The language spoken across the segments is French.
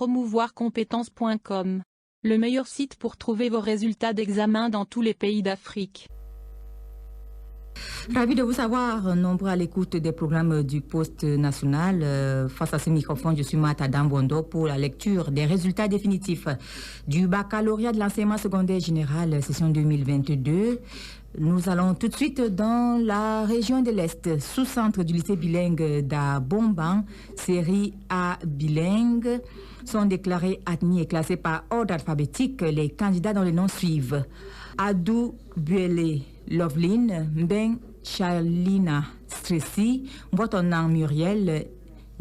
promouvoircompétences.com, le meilleur site pour trouver vos résultats d'examen dans tous les pays d'Afrique. Ravi de vous savoir, nombreux à l'écoute des programmes du Poste national. Face à ce microphone, je suis Mata Dambondo pour la lecture des résultats définitifs du baccalauréat de l'enseignement secondaire général, session 2022. Nous allons tout de suite dans la région de l'Est, sous-centre du lycée bilingue d'Abomban, série A bilingue. Sont déclarés admis et classés par ordre alphabétique. Les candidats dont les noms suivent: Adou Buele Loveline, Ben Charlina Stressy, Mbotonan Muriel,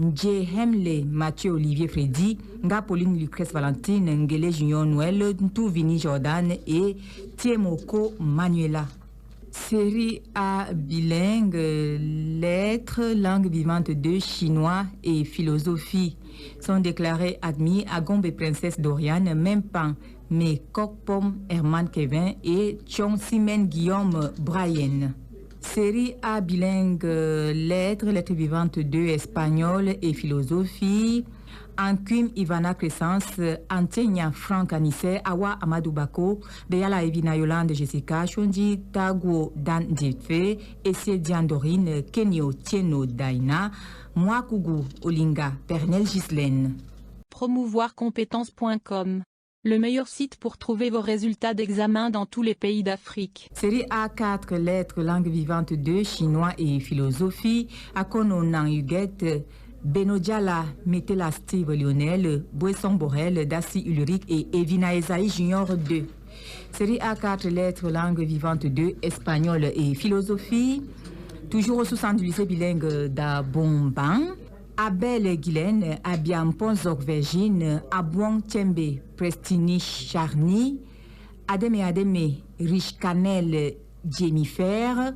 Njehemle Mathieu Olivier Freddy, Nga Pauline Lucrèce Valentine, Ngele Junior Noël, Ntouvini Jordan et Tiemoko Manuela. Série A bilingue, lettres, langue vivante 2, chinois et philosophie sont déclarés admis à Gombe Princesse Doriane, Mempan, Mekokpom Herman Kevin et Chong Simen Guillaume Brian. Série A bilingue, lettres vivantes 2, espagnol et philosophie. Anquim Ivana Crescence, Antenia Franck Anissé, Awa Amadou Bako, Beyala Evina Yolande Jessica, Shondi Tago Dan Djefe, Essie Diandorine, Kenyo Tieno Daina, Mwakougou Olinga, Pernel Gislaine. Promouvoircompétences.com, le meilleur site pour trouver vos résultats d'examen dans tous les pays d'Afrique. Série A4, lettres, langue vivante 2, chinois et philosophie. Akono Nang Huguette, Benodjala Metela Steve Lionel, Boisson Borel, Dassi Ulrich et Evina Esaïe Junior 2. Série A4, lettres, langue vivante 2, espagnol et philosophie. Toujours au sous-centre du lycée bilingue d'Abomban. Abel Guylaine, Abiam Ponzok Virgin, Abouang Tchembe, Prestini Charny, Ademe Rich Canel Jennifer,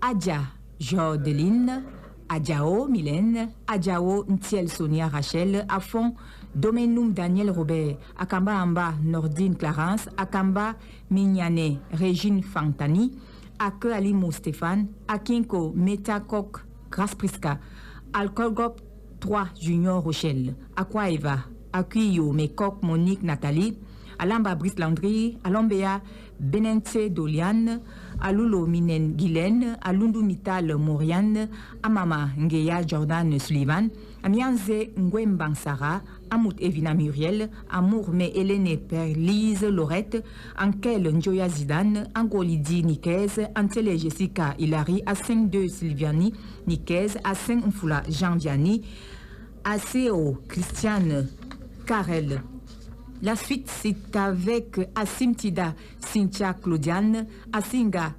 Adja Jordeline, Adjao Mylène, Adjao Ntiel Sonia Rachel, Afon Domenum Daniel Robert, Akamba Amba Nordine Clarence, Akamba Mignane Régine Fantani, Ake Alimou Stéphane, Akinko Metakok Graspriska, Alcolgop 3 Junior Rochelle, Akwaeva, Akuyo Mekok Monique Nathalie, Alamba Brice Landry, Alombea Benente Doliane, Alulo Minen Guylaine, Alundu Mital Moriane, Amama Ngeya Jordan Sullivan, Amianze Ngwembang Sarah, Amout Evina Muriel, Amour Me Hélène Perlise Laurette, Ankel Njoya Zidane, Angolidi Nikez, Antele Jessica Hilary, A52 Sylviani Nikez, A5 Mfula Jean Vianney, ACO Christiane Karel. La suite, c'est avec Assim Tida Cynthia Claudiane, Asinga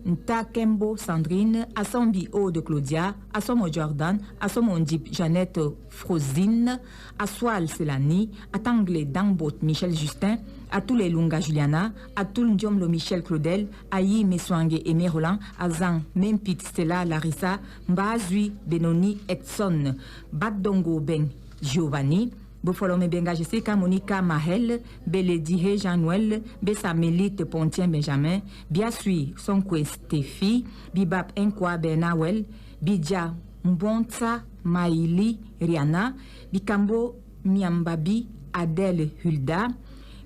Ntakembo Sandrine, Assambi O de Claudia, Assomo Jordan, Assomo Ndip Jeannette Frosine, Aswal Selani, Atangle Dangbot Michel Justin, Atoule Lunga Juliana, Atoul Ndiomlo Michel Claudel, Ayi Meswange Aimé Roland, Azan Mempit Stella Larissa, Mbazui Benoni Edson, Badongo Ben Giovanni, Bofolome Benga Jessica Monica Mahel, Beledihe Jean-Noël, Bessa Mélite Pontien Benjamin, Biasui Sonkwe Stéphie, Bibap Nkwa Bernawel, Bidja Mbonta Maïli Riana, Bikambo Miambabi Adèle Hulda,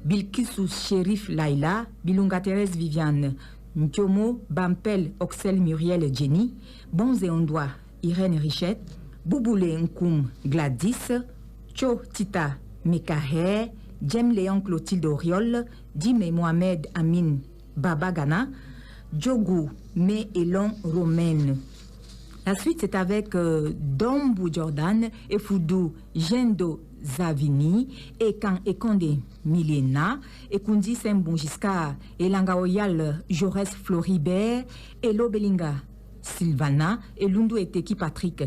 Bilkisu Shérif Laila, Bilunga Thérèse Viviane, Ntiomo Bampel Oxel Muriel Jenny, Bonze Ondoa Irène Richette, Bouboule Nkoum Gladys, Cho Tita Mekahe, Jem Léon Clotilde Oriol, Dime Mohamed Amin Babagana, Djogou Me Elon Romaine. La suite c'est avec Dombu Jordan et Foudou Jendo Zavini et Kan Ekonde Milena et Kundi Sembonjiska et Langaoyal Jaurès Floribert et Lobelinga Sylvana et Lundu Eteki Patrick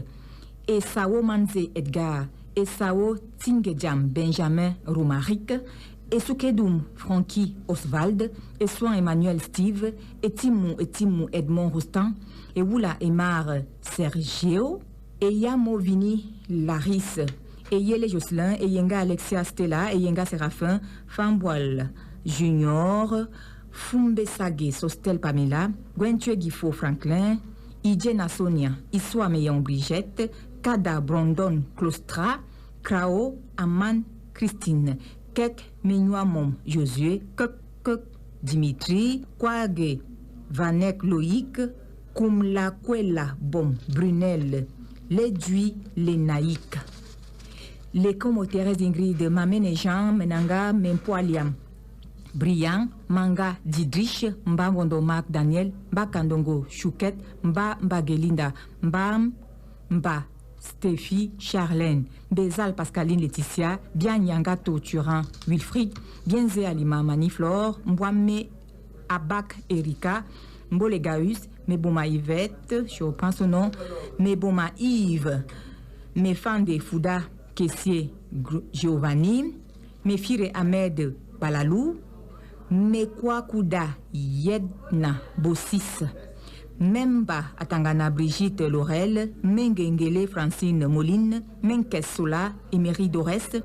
et Sao Manze Edgar et Sao Tingedjam Benjamin Romaric et Soukedoum Francky Oswald et Soin Emmanuel Steve et Timou Edmond Roustan et Wula Emar Sergio et Yamo Vini Laris et Yele Jocelyn et Yenga Alexia Stella et Yenga Séraphin Famboal Junior Fumbe Sage Sostel Pamela Gwentue Gifo Franklin Idjena Sonia Iswa Meyon Brigitte Kada Brandon Clostra Krao Aman Christine, Kek Menuamom Josué, Kek Dimitri, Kwage Vanek Loïc, Koumla Kwela Bom Brunel, Ledui Lenaïk. Les Thérèse Ingrid, Mamene Jean, Menanga, Mempoaliam. Brian, Manga, Didrich, Mba Wondo Marc Daniel, Mba Kandongo, Chouquette, Mba Gelinda, Mba Stéphie, Charlène, Bézal Pascaline Laetitia, Bien Nyangato Turan, Wilfried, Bienze Alima Maniflore, Mbouame Abak Erika, Mbole Gaus, Meboma Yvette, je reprends son nom, Meboma Yves, Mefande Fouda Kessier Giovanni, Mefire Ahmed Balalou, Mekwa Kouda Yedna Bossis, Memba Atangana Brigitte Laurel, Mengengele Francine Moline, Menkessola Emery Dorès,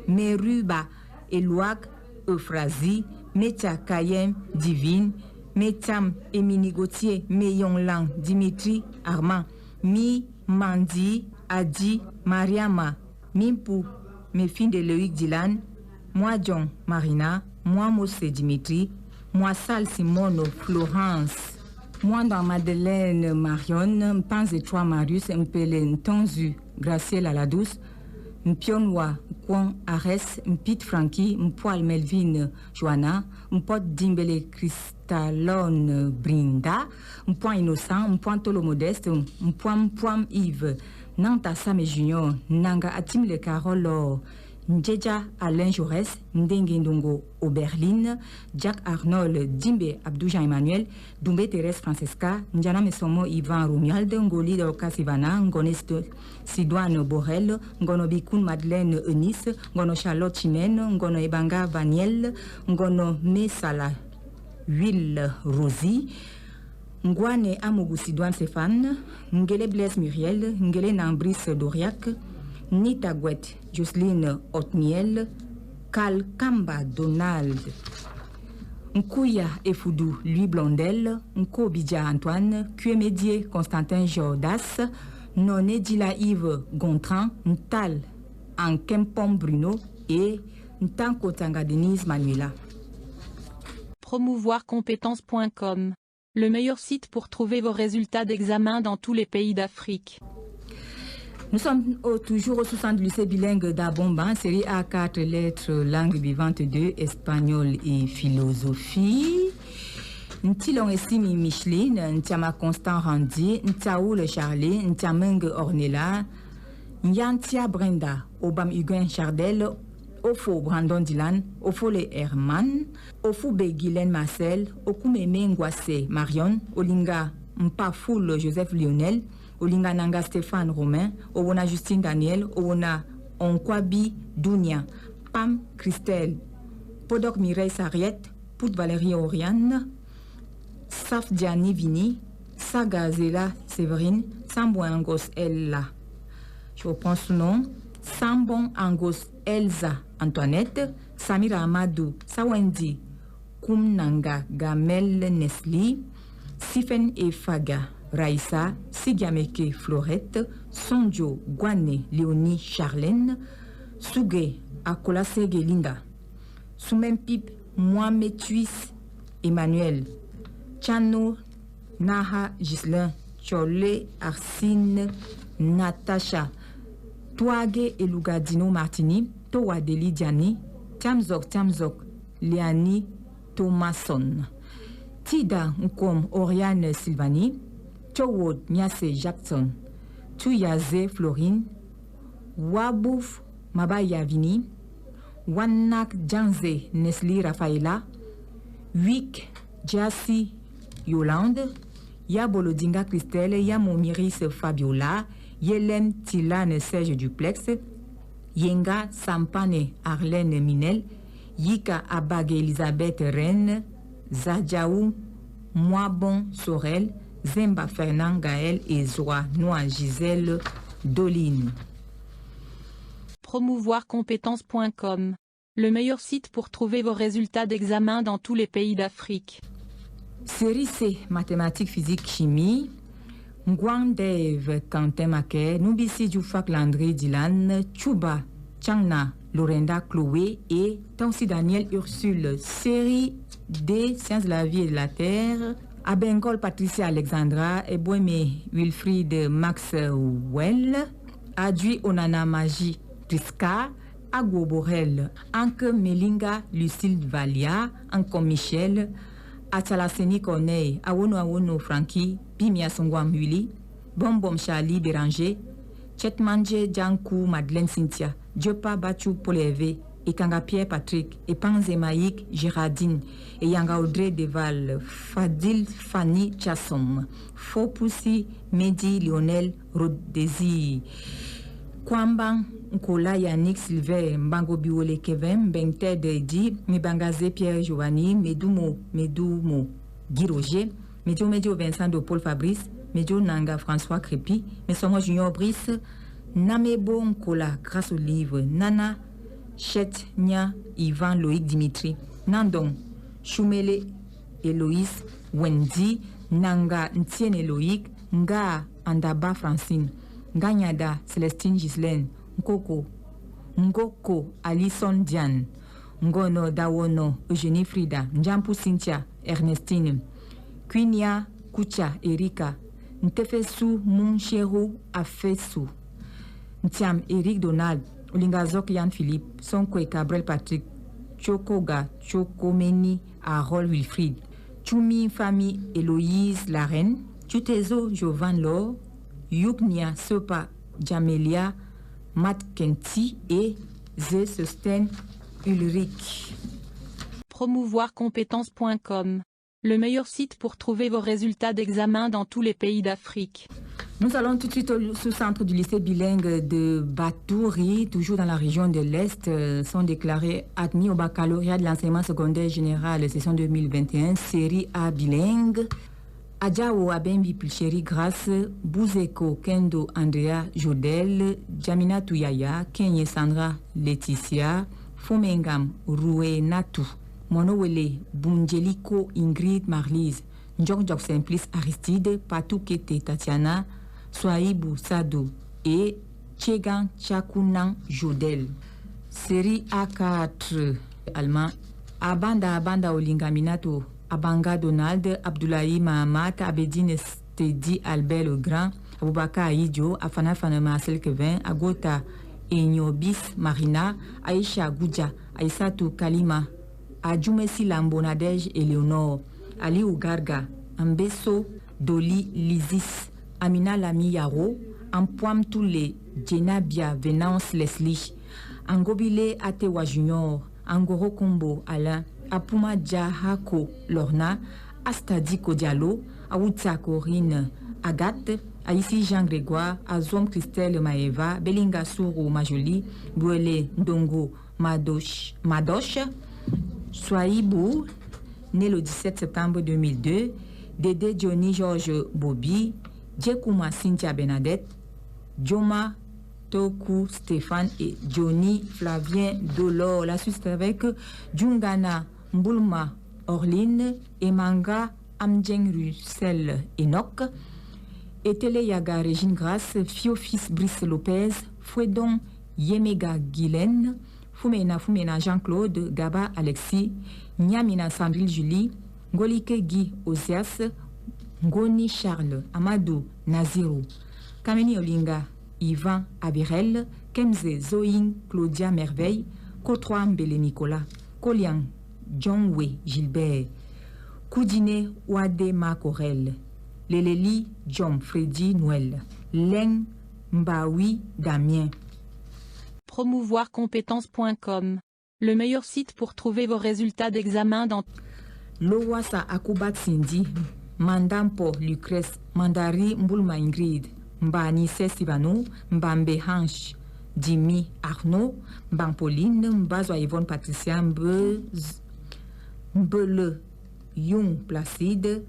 Meruba Elouak Euphrasie, Metia Kayem Divine, Metiam Emini Gauthier, Meyonglang Dimitri Armand, Mi Mandi Adi Mariama, Mimpou, Mefin de Loïc Dylan, moi John Marina, moi Mossé Dimitri, moi Sal Simone Florence, moi dans Madeleine Marion, Panze 3 Marius, Mpele Ntonzu, Gracielle Aladouce, Mpionwa Kwan Ares, Mpit Frankie, Mpoil Melvin Joanna, Mpot Dimbele Cristalone Brinda, Mpoin Innocent, Mpoin Tolo Modeste, Mpoim Yves, Nanta Same Junior, Nanga Atim Le Carolo, Ndjeja Alain Jaurès, Ndengue Ndongo Oberlin, Jack Arnold, Dimbe Abdouja Emmanuel, Doumbé Thérèse Francesca, Ndiana Mesomo Ivan Romuald, Ngoli Doka Sivana, Ngonesto Sidoine Borel, Ngono Bikoun Madeleine Eunice, Ngono Charlotte Chimène, Ngono Ebanga Vaniel, Ngono Mesala Huile Rosie, Ngwane Amougou Sidoine Stéphane, Ngele Blaise Muriel, Ngele Nambris Doriac, Nita Gouet, Jocelyne Otniel, Kal Kamba Donald, Nkouya Efoudou Louis Blondel, Nko Bidja Antoine, Kuemedier Constantin Jordas, Noné Dila Yves Gontran, Ntal Ankempom Bruno et Ntanko Tanga Denise Manuela. Promouvoircompétences.com, le meilleur site pour trouver vos résultats d'examen dans tous les pays d'Afrique. Nous sommes toujours au 60 du lycée bilingue d'Abomban, série A 4 lettres, langue vivante 2, espagnol et philosophie. Ntilong Estimi Micheline, Ntiama Constant Randy, Ntaoul Charlie, Ntiameng Ornella, Nyantia Brenda, Obam Huguin Chardel, Ofo Brandon Dylan, Ofole Herman, Ofube Guylaine Marcel, Okumeme Ngwase Marion, Olinga Mpafoul Joseph Lionel, Olinga Nanga Stéphane Romain, Owona Justine Daniel, Owona Onkwabi Dounia, Pam Christelle, Podok Mireille Sariette, Pout Valérie Oriane, Saf Diani Vini, Saga Zela Séverine, Sambo Angos Ella. Je reprends son nom. Sambon Angos Elsa Antoinette, Samira Amadou Sawendi, Kumnanga Gamel Nesli, Sifen Efaga Raissa, Sigameke Florette, Sonjo Guane Léonie Charlène, Souge Akolase Gelinda, Soumempip Mohamed Tuis Emmanuel, Chano Naha Gislin, Chole Arsine Natacha, Touage Elugadino Martini, Towadeli Diani, Tiamzok Liani Thomason, Tida Nkom Oriane Silvani, Chowod Nyase Jackson, Tuyaze Florine, Wabouf Mabaya Vini, Wanak Janze Nesli Rafaela, Wik Jassi Yolande, Yabolodinga Christelle, Yamomiris Fabiola, Yelen Tilane Serge Duplex, Yenga Sampane Arlène Minel, Yika Abage Elisabeth Rennes, Zadjaou Moabon Sorel, Zemba Fernand Gaël et Zoa Noa Gisèle Doline. Promouvoircompétences.com, le meilleur site pour trouver vos résultats d'examen dans tous les pays d'Afrique. Série C, mathématiques, physique, chimie. Ngwandev Quentin Maquet, Nubisi Djoufak Landry Dylan, Chuba Changna Lorenda Chloé et Tansi Daniel Ursule. Série D, Sciences de la vie et de la terre. À Bengol, Patricia Alexandra, Eboueme Wilfried Maxwell, Adui Onana Magie Triska, Agwo Borel, Anke Melinga Lucille Valia, Anko Michel, Achalaseni Corneille, Awono Frankie, Pimia Songwa Muli, Bombom Charlie Béranger, Chetmanje Djankou Madeleine Cynthia, Diopa Bachou Poleve, Ekanga Pierre Patrick, Epanze Maïk Gérardine, et Yanga Audrey Deval, Fadil Fanny Chassom, Fopoussi Mehdi Lionel Rodesi, Kwambang Nkola Yannick Sylvain, Mbango Biole Kevin, Bengte Dedi, Mibangaze Pierre Giovanni, Medumo Guy Roger, Medio Vincent de Paul Fabrice, Medio Nanga François Crépi, Messomo Junior Brice, Namebo Nkola grâce au livre, Nana Chet Nya Ivan Loïc Dimitri, Nandong Choumele Héloïse Wendy, Nanga Ntiene Loïc, Nga Andaba Francine, Ganyada Célestine Gislaine, Ngoko Alison Diane, Ngono Dawono Eugénie Frida, Njampu Cynthia Ernestine, Kwinia Kucha Erika, Ntefesu Muncheru Afesu, Ntiam Eric Donald, Olingazok Yann Philippe, Sonkwe Cabrel Patrick, Chokoga Chokomeni Harold Wilfried, Choumi Famille Héloïse Larenne, Chutezo Jovan Laure, Yuknia Sopa Jamelia, Matt Kenti et Ze Sosten Ulrich. Promouvoircompétences.com, le meilleur site pour trouver vos résultats d'examen dans tous les pays d'Afrique. Nous allons tout de suite au sous-centre du lycée bilingue de Batouri, toujours dans la région de l'Est, sont déclarés admis au baccalauréat de l'enseignement secondaire général, session 2021, série A bilingue. Adjao Abembi Pilcheri Grace, Bouzeko Kendo Andrea Jodel, Jamina Tuyaya, Kenye Sandra Laetitia, Fomengam Roué Natu, Monowele Bunjeliko Ingrid Marlise, Njok Simplice Aristide, Patou Kete Tatiana, Swaibu Sadou et Tchegan Chakunan Jodel. Série A4 allemand, Abanda Olingaminato, Abanga Donald, Abdoulaye Mahamat, Abedine Stedi Albert le Grand, Aboubaka Aïdjo, Afana Fana Marcel Kevin, Agota Enyobis Marina, Aïcha Goudja, Aïssatou Kalima, Adjoumessi Lambonadej Eleonore, Ali Ougarga, Ambeso Doli Lizis, Amina Lami Yaro, Ampoam Toulé, Djenabia Venance Leslie, Angobile Atewa Junior, Angoro Kombo Alain, Apuma Djahako Lorna, Astadiko Diallo, Aoutia Corinne Agathe, Aïssi Jean-Grégoire, Azom Christelle Maeva, Belinga Sourou Majoli, Bouele Ndongo Madoche, Swahibou, né le 17 septembre 2002, Dédé Johnny Georges Bobby, Djekouma Cynthia Bernadette, Djoma Toku Stéphane et Johnny Flavien Dolor. La suite avec Djungana Mboulma Orline, Emanga Amdjeng Russell Enoch, Etele Yaga Régine Grace, Fiofis Brice Lopez, Fouedon Yemega Guylaine, Fumena Jean-Claude, Gaba Alexis, Nyamina Sandrine Julie, Ngolike Guy Osias, Ngoni Charles, Amadou Nazirou, Kameni Olinga, Yvan Abirel, Kemze Zoïn Claudia Merveille, Kotroa Mbele Nicolas, Koliang John Wei Gilbert, Koudine Ouade Makorel, Leleli John Freddy Noël, Leng Mbaoui Damien. Promouvoircompétences.com, le meilleur site pour trouver vos résultats d'examen dans Lowasa Akubat Cindy, Mandampo Lucrèce, Mandari Mboulma Ingrid, Mbani Sivano, Mbambe Hanch, Jimmy Arnaud, Mbampoline, Mbazwa Yvonne Patricia, Mbele Young Placide,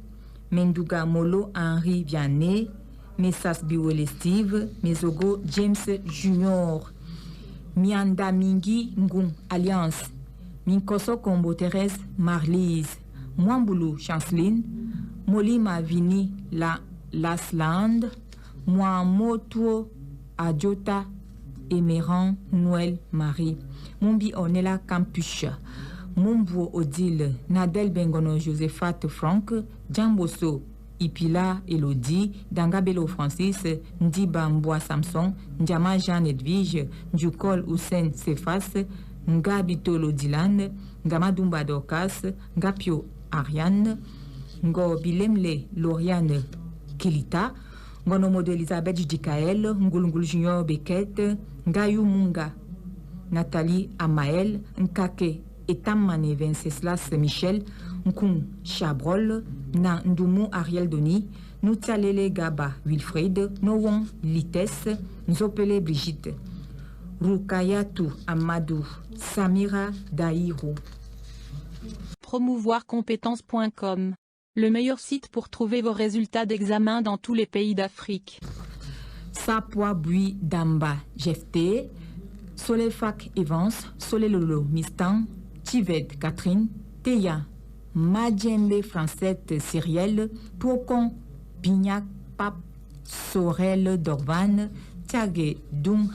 Menduga Molo Henri Vianney, Messas Biwele Steve, Mezogo James Junior, Mianda Mingi Ngung Alliance, Minkoso Combo Thérèse Marlise, Mwambulu Chanceline, Molima Vini Lasland, Mwamoto Adjota Emeran Noël Marie, Mumbi Ornella Campuche, Mumbo Odile, Nadel Bengono Josephat Franck, Djamboso Ipila Elodie, Dangabelo Francis, Ndiba Mboa Samson, Ndjama Jean Edwige, Djukol Hussein Sefas, Ngabitolo Dylan, Ngamadumba Dorcas, Ngapio Ariane, Ngo Bilemle Lauriane Kilita, Ngonomodo Elisabeth Judikael, Ngulungul Junior Beckett, Ngayou Munga, Nathalie Amael, Nkake Etamane Venceslas Michel, Nkung Chabrol, Na Ndumu Ariel Doni, Noutalele Gaba Wilfred, Nowon Lites, Nzopele Brigitte, Rukayatu Amadou, Samira Daïrou. Promouvoircompétences.com, le meilleur site pour trouver vos résultats d'examen dans tous les pays d'Afrique. Sapwa Bui Damba Jefté, Solefak Evans, Solelolo Mistan, Tived Catherine, Teya Madjembe Francette Cyrielle, Pokon Pignac Pap Sorel Dorvan, Tiage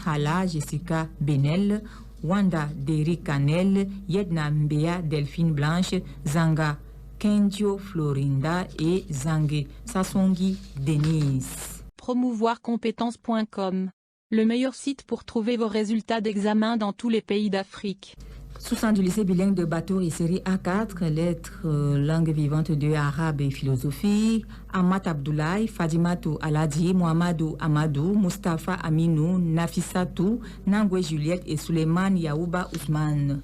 Hala Jessica Benel, Wanda Derrick Canel, Yedna Mbea Delphine Blanche, Zanga Kendio Florinda et Zangue Sassongi Denise. Promouvoircompétences.com, le meilleur site pour trouver vos résultats d'examen dans tous les pays d'Afrique. Sous-centre du lycée bilingue de Batouri, série A4, lettres, langue vivante 2, arabe et philosophie, Amat Abdoulaye, Fadimatou Aladi, Mohamedou Amadou, Mustafa Aminou, Nafisatou, Nangwe Juliette et Suleiman Yaouba Ousmane.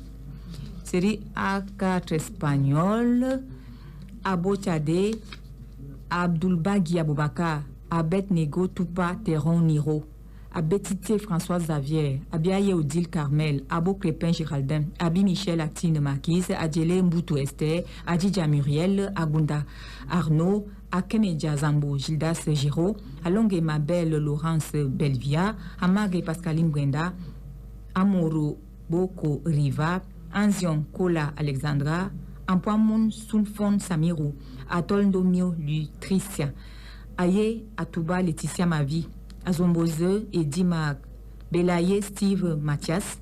Série A4 espagnol, Abo Tchade, Abdoulbagui Aboubakar, Abet Nego Toupa Teron Niro, Abetité Françoise Xavier, Abiaye Odile Carmel, Abo Crépin Géraldin, Abi Michel Actine Marquise, Adjele Mboutou Esther, Adidja Muriel, Agunda Arnaud, Akemedia Zambo, Gildas Giraud, Alongue Mabel Laurence Belvia, Amage Pascaline Brenda, Amoro Boko Riva, Anzion Kola Alexandra, Ampoamoun Sunfon Samirou, Atol Ndomio Lutricia, Aye Atouba Laetitia Mavi, Azomboze Edima Belaye Steve Mathias,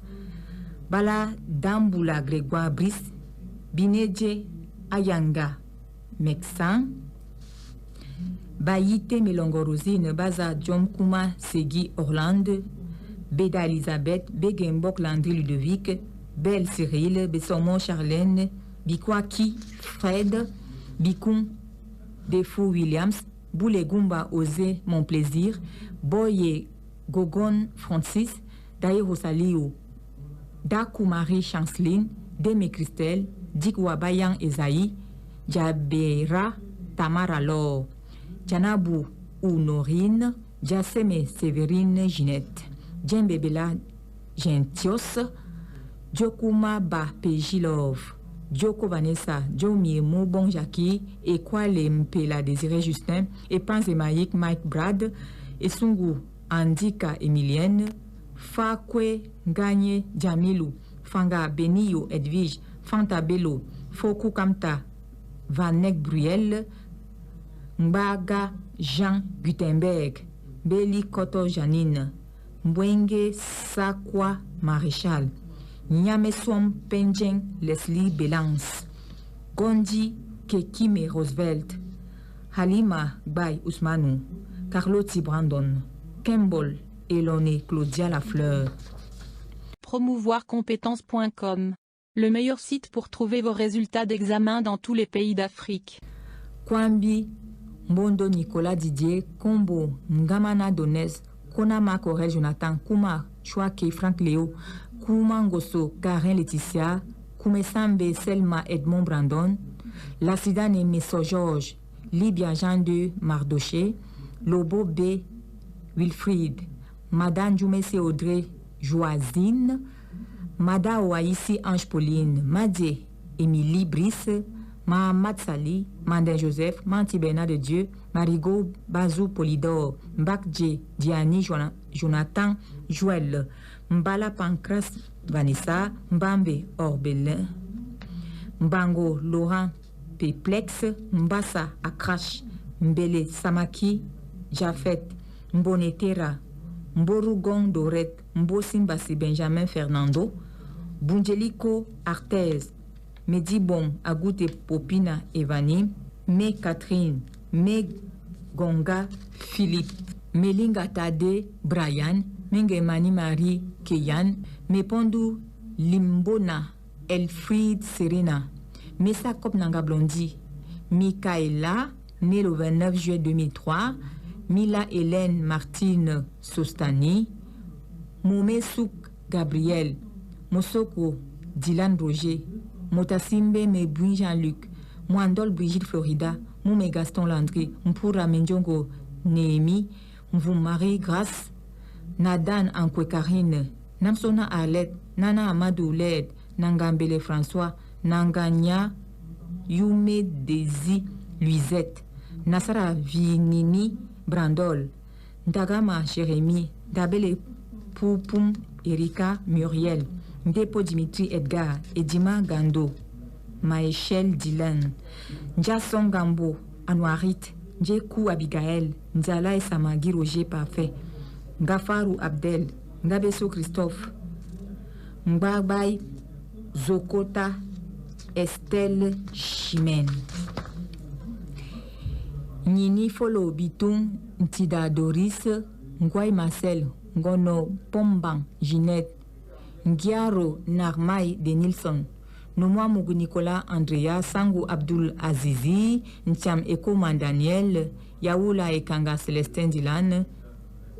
Bala Damboula Grégoire Brice, Binedje Ayanga Meksan, Bayite Melongorosine Baza Djom Kuma Segui Orlande, Beda Elisabeth, Begembok Landry Ludovic, Belle Cyril, Bessomon Charlène, Bikwaki Fred, Bikoun Defou Williams, Boulegumba Osé Mon Plaisir, Boye Gogon Francis, Daïro Saliou, Dakou Marie Chanceline, Deme Christelle, Dikwa Bayan Esaïe, Djabera Tamara Lor, Djanabou Ounorine, Djasseme Séverine Ginette, Djembebela Gentios, Djokuma Ba Pejilov, Djoko Vanessa, Djomie Moubon Jackie, et Kwale Mpela Désiré Justin, et Panzemaïk Mike Brad, et Sungu Andika Emilienne, Fakwe Gagne Jamilou, Fanga Benio Edwige, Fanta Bello, Foku Kamta, Vanek Bruel, Mbaga Jean Gutenberg, Beli Koto Janine, Mbwenge Sakwa Maréchal, Nyamesom Penjeng Leslie Belance, Gondi Kekime Roosevelt, Halima Bay Ousmanou, Carlotti Brandon, Kembol Elone Claudia Lafleur. Promouvoircompétences.com, le meilleur site pour trouver vos résultats d'examen dans tous les pays d'Afrique. Kwambi Mbondo Nicolas Didier, Combo Ngamana Donez, Konama Corel Jonathan, Kuma Chouake Franck Léo, Kouma Ngosso Karen Laetitia, Koumesambe Selma Edmond Brandon, Lassidane Messo Georges, Libia Jean de Mardoché, Lobo B Wilfried, Madame Djoumesse Audrey Joisine, Mada Ouaïssi Ange Pauline, Madje Émilie Brice, Mahamad Sali, Mandin Joseph, Manti Bernard de Dieu, Marigot Bazou Polidor, Mbakdje Diani Jonathan Joël, Mbala Pancras Vanessa, Mbambe Orbelin, Mbango Laurent Peplex, Mbassa Akrash, Mbele Samaki, Jafet, Mbonetera, Mborugon Doret, Mbossimbasi Benjamin Fernando, Bungelico Arthez, Medibom Agute Popina Evani, Me Catherine, Me Gonga Philippe, Melinga Tade Brian, Mengemani Marie Keyan, Mepondu Limbona Elfried Serena, Messa Kopnanga Blondi, Michaela, née le 29 juillet 2003, Mila Hélène Martine Sostani, Momesouk Gabriel, Mosoko Dylan Roger, Motasimbe Mebouin Jean-Luc, Mwandol Brigitte Florida, Moumé Gaston Landry, Mpura Mendjongo Néhémie, Mvumari Grace, Nadan Ankwe Karine, Namsona Arlette, Nana Amadou Led, Nangambele François, Nanganya Yume Desi Luisette, Nassara Vinini Brandol, Ndagama Jérémy, Dabele Poupoum Erika Muriel, Ndepo Dimitri Edgar, Edima Gando, Maëchel Dylan, Njason Gambo, Anouarit, Njekou Abigaël, Nzala Samagi Roger Parfait, Ngafarou Abdel, Ngabeso Christophe, Mbabay Zokota Estelle Chimène. Nini Folo Bitung Ntida Doris, Ngwai Marcel, Ngono Pombang Ginette, Ngiaro Narmai de Nilsson, Nomwa Mugu Nicolas Andrea, Sangu Abdul Azizi, Ntiam Eko Mandaniel, Yaoula Ekanga Célestin Dylan,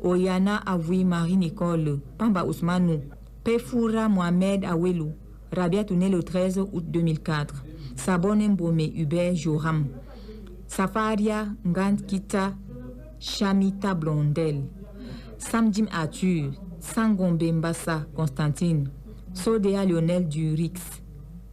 Oyana Avoui Marie Nicole, Pamba Ousmanou, Pefoura Mohamed Awelou, Rabia né le 13 août 2004, Sabone Mbome Hubert Joram, Safaria Ngandkita Chamita Blondel, Samdim Arthur, Sangombe Mbassa Constantine, Sodea Lionel Durix,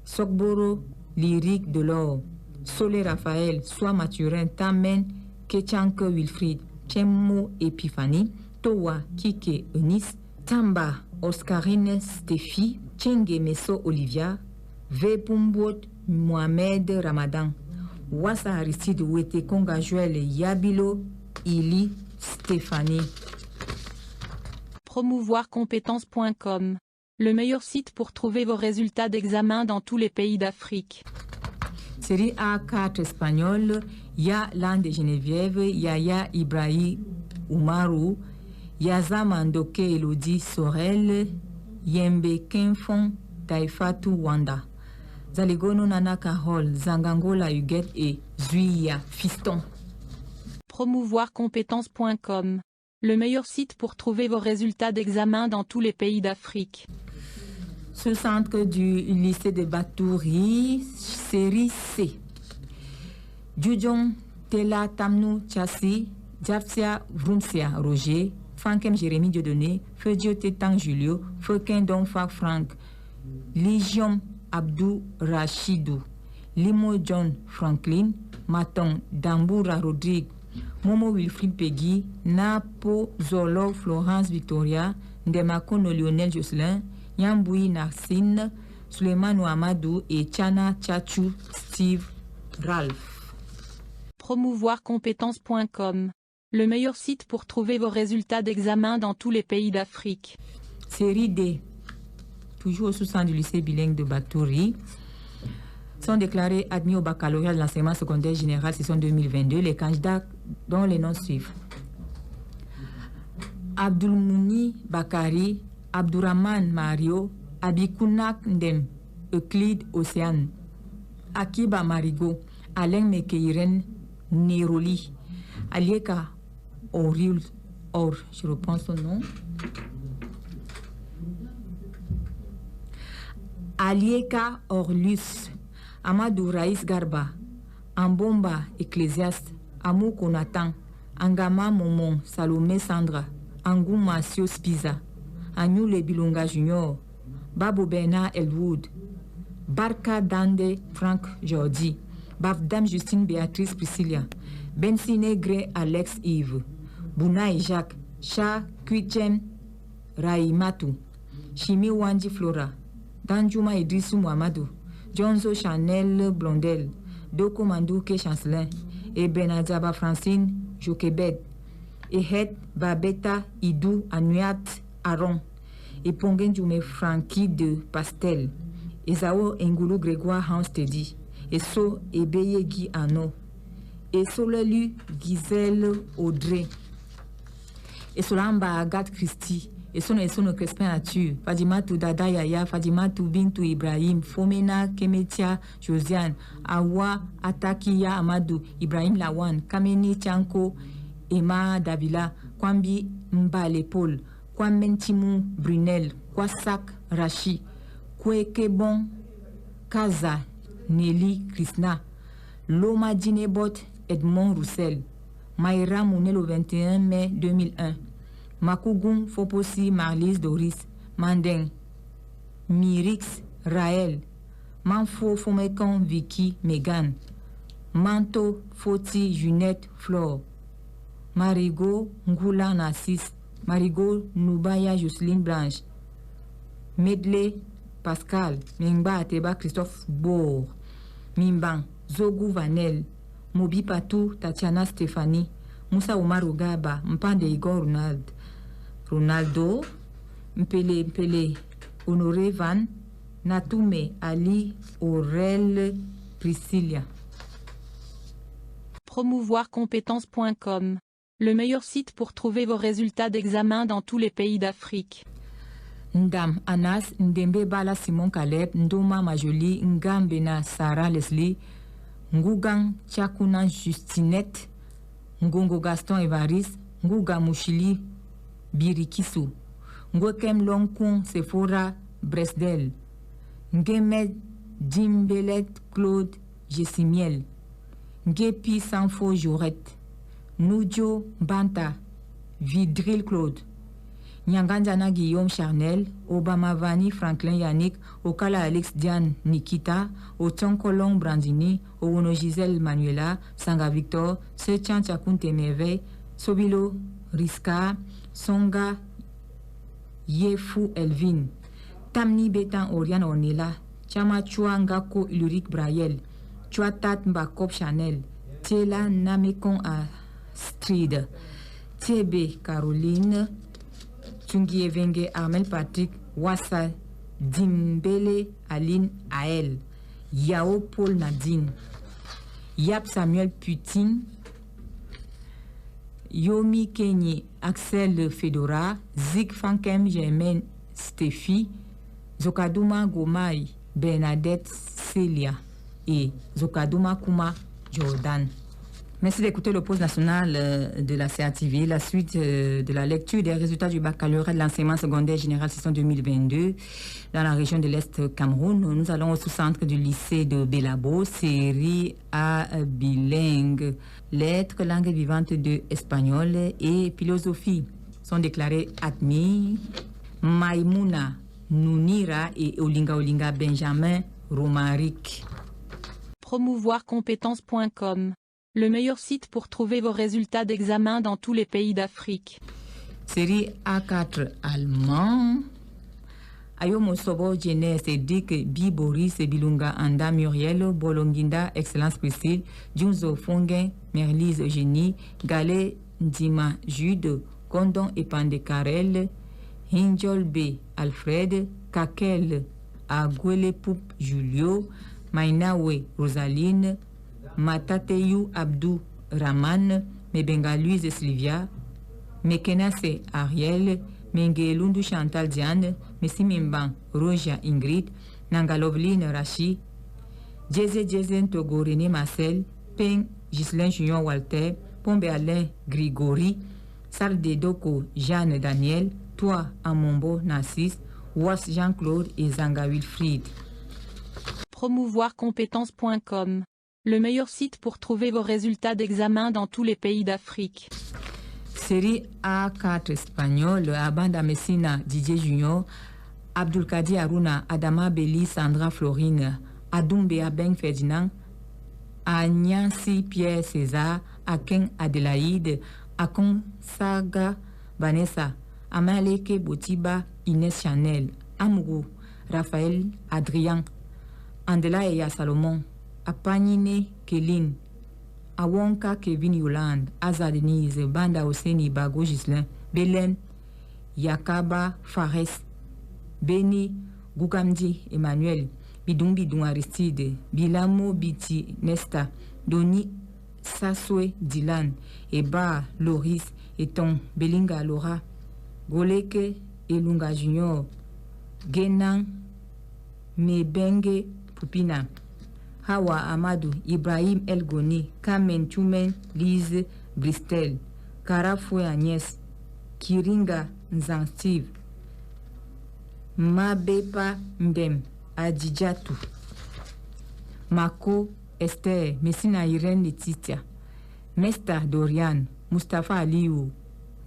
Sokboro Lyrique Delors, Solé Raphaël, Sois Mathurin, Tamen Kechanke Wilfried, Chemmo Epiphanie, Towa Kike Eunice, Tamba Oscarine Stéphie, Chenge Messo Olivia, Vepumbot Mohamed Ramadan, Wassa Aristide Wete Konga Joël Yabilo, Ili Stéphanie. Promouvoircompétences.com, le meilleur site pour trouver vos résultats d'examen dans tous les pays d'Afrique. Série A4 espagnol, Yalan de Geneviève, Yaya Ibrahim Oumarou, Yaza Mandoke Elodie Sorel, Yembe Kenfon Taifatu Wanda, Zaligono Nana Carole, Zangangola Huguette et Zuia Fiston. Promouvoircompétences.com, le meilleur site pour trouver vos résultats d'examen dans tous les pays d'Afrique. Ce centre du lycée de Batouri, série C. Djudjong Tela Tamnou Tchassi, Djapsia Vrumsia Roger, Frankem Jérémy Dieudonné, Fedio Tétang Julio, Fekin Donfak Frank, Ligion Abdou Rachidou, Limo John Franklin, Maton Damboura Rodrigue, Momo Wilfried Peggy, Napo Zolo Florence Victoria, Ndemakono Lionel Jocelyn, Yamboui Narsine, Suleiman Ouamadou et Chana Tchachou Steve Ralph. Promouvoircompétences.com, le meilleur site pour trouver vos résultats d'examen dans tous les pays d'Afrique. Série D, toujours au sous-centre du lycée bilingue de Batouri, sont déclarés admis au baccalauréat de l'enseignement secondaire général session 2022 les candidats dont les noms suivent. Abdulmouni Bakari, Abdourahman Mario, Abikunak Ndem, Euclide Océane, Akiba Marigo, Alain Mekeiren Néroli, Alieka Oriul, je reprends son nom. Alieka Orlus, Amadou Raïs Garba, Ambomba Ecclésiaste, Amou Konatan, Angama Momon, Salomé Sandra, Angou Masio Spiza, Agnou Lebilonga Junior, Babo Bernard Elwood, Barka Dande Frank Jordi, Bafdam Justine Béatrice Priscilla, Bensine Gré Alex Yves, Bouna et Jacques, Cha Kuichem Raïmatou, Chimi Wandi Flora, Danjuma Idrissou Mohamadou, Jonzo Chanel Blondel, Doko Mandouke Chancelin, et Benadjaba Francine Jokebed, et Het Babeta Idou Anuat Aron, et Pongen Jume Frankie de Pastel, et Zao Ngulu Grégoire Hans Teddy, et So Ebeye Guy Ano, et Solelu Gisèle Audrey, et Solamba Agathe Christie, et Sono Crespin Nature, Fadimatu Dada Yaya, Fadimatu Bintu Ibrahim, Fomena Kemetia Josiane, Awa Atakiya Amadou, Ibrahim Lawan, Kameni Tianko, Emma Davila, Kwambi Mbale Paul, Kwamentimu Brunel, Kwasak Rachi, Kwekebon Kaza Nelly Krishna, Loma Dinebot Edmond Roussel, Maïra Mounel au 21 mai 2001, Makougoum Foposi Marlise Doris, Mandeng, Mirix Raël, Manfo Fomekon Vicky Megan, Manto Foti Junette Flore, Marigo Ngoula Nassis, Marigo Noubaya Jocelyne Blanche, Medley Pascal, Mingba Ateba Christophe Bourg, Mimban Zogou Vanel, Mobi Patou Tatiana Stéphanie, Moussa Omar Ogaba, Mpande Igor Ronaldo, Mpele Honoré Van, Natoume Ali Aurel Priscilla. Promouvoircompétences.com, le meilleur site pour trouver vos résultats d'examen dans tous les pays d'Afrique. Ndam Anas Ndembe Bala Simon Caleb Ndoma Majoli Ngambena Sarah Leslie Ngougang Chakuna Justinette Ngongo Gaston Evaris Ngouga Mouchili Birikisu Ngwekem Longkun Sephora Bresdel Ngemed Dimbelet Claude Jessimiel Ngepi Sanfo Jorette Noudjo Banta Vidril Claude Nyanganjana Guillaume Charnel, Obama Vani Franklin Yannick, Okala Alex Diane Nikita, Otonkolong Brandini, Owono Gisèle Manuela, Sanga Victor, Sechan Chakunte Meve, Sobilo Riska, Songa Yefu Elvin, Tamni Betan Oriane Ornella, Chama Ngako Ulrich Brayel, Chuatat Mbakop Chanel, Tiela Namekon Astrid, Tiebe Caroline, Tungi Evenge Armel Patrick Wassa Dimbele Aline Ael Yao Paul Nadine Yap Samuel Putin Yomi Kenyi Axel Fedora Zik Fankem Germaine Steffi Zokaduma Gomai Bernadette Celia et Zokaduma Kuma Jordan. Merci d'écouter le pause national de la CATV, la suite de la lecture des résultats du baccalauréat de l'enseignement secondaire général session 2022 dans la région de l'Est Cameroun. Nous allons au sous-centre du lycée de Belabo, série A bilingue. Lettres, langue vivante 2 espagnol et philosophie sont déclarés admis. Maïmouna Nounira et Olinga Olinga Benjamin Romaric. Promouvoircompétences.com, le meilleur site pour trouver vos résultats d'examen dans tous les pays d'Afrique. Série A4 allemand. Ayomo Sobo Jenner Cédric Bi Boris Bilunga Anda Muriel Bolonginda Excellence Priscille Junzo Fongen Merlise Eugénie Galé Ndima Jude Gondon Epande Karel Hinjol B Alfred Kakel Agwele Poup Julio Mainawe Rosaline Matateyu Abdou Raman Mebenga Louise Sylvia Mekenase Ariel Mengelundu Chantal Diane Messimimban Roja Ingrid Nangalovline Rachi Djeze Togo René Marcel Peng Ghislain Junior Walter Pombe Alain Grigori Sarde Doko Jeanne Daniel Toi Amombo Narcisse Was Jean-Claude et Zanga Wilfried. Promouvoircompétences.com, le meilleur site pour trouver vos résultats d'examen dans tous les pays d'Afrique. Série A4 espagnol, Abanda Messina, Didier Junior, Abdulkadi Aruna, Adama Belli, Sandra Florine, Adoumbe Abeng Ferdinand, Agnansi Pierre César, Aken Adelaide, Akon Saga Vanessa, Amaleke Botiba, Inès Chanel, Amourou, Raphaël Adrien, Andela Eya Salomon, Apanine Kéline, Awonka Kevin Yolande, Aza Denise, Banda Oseni Bago Gislin, Belen, Yakaba Fares, Beni Gugamdi Emmanuel, Bidung Bidung Aristide, Bilamo Biti Nesta, Doni Saswe Dylan, Eba Loris, Eton Belinga Laura, Goleke Elunga Junior, Genan Mebenge Pupina, Hawa Amadou, Ibrahim Elgoni, Kamen Tumen Lise Bristel, Karafoué Agnès, Kiringa Nzan Steve, Mabepa Ndem, Adjidjatou, Mako Esther, Messina Irène Letitia, Mesta Dorian, Mustafa Aliou,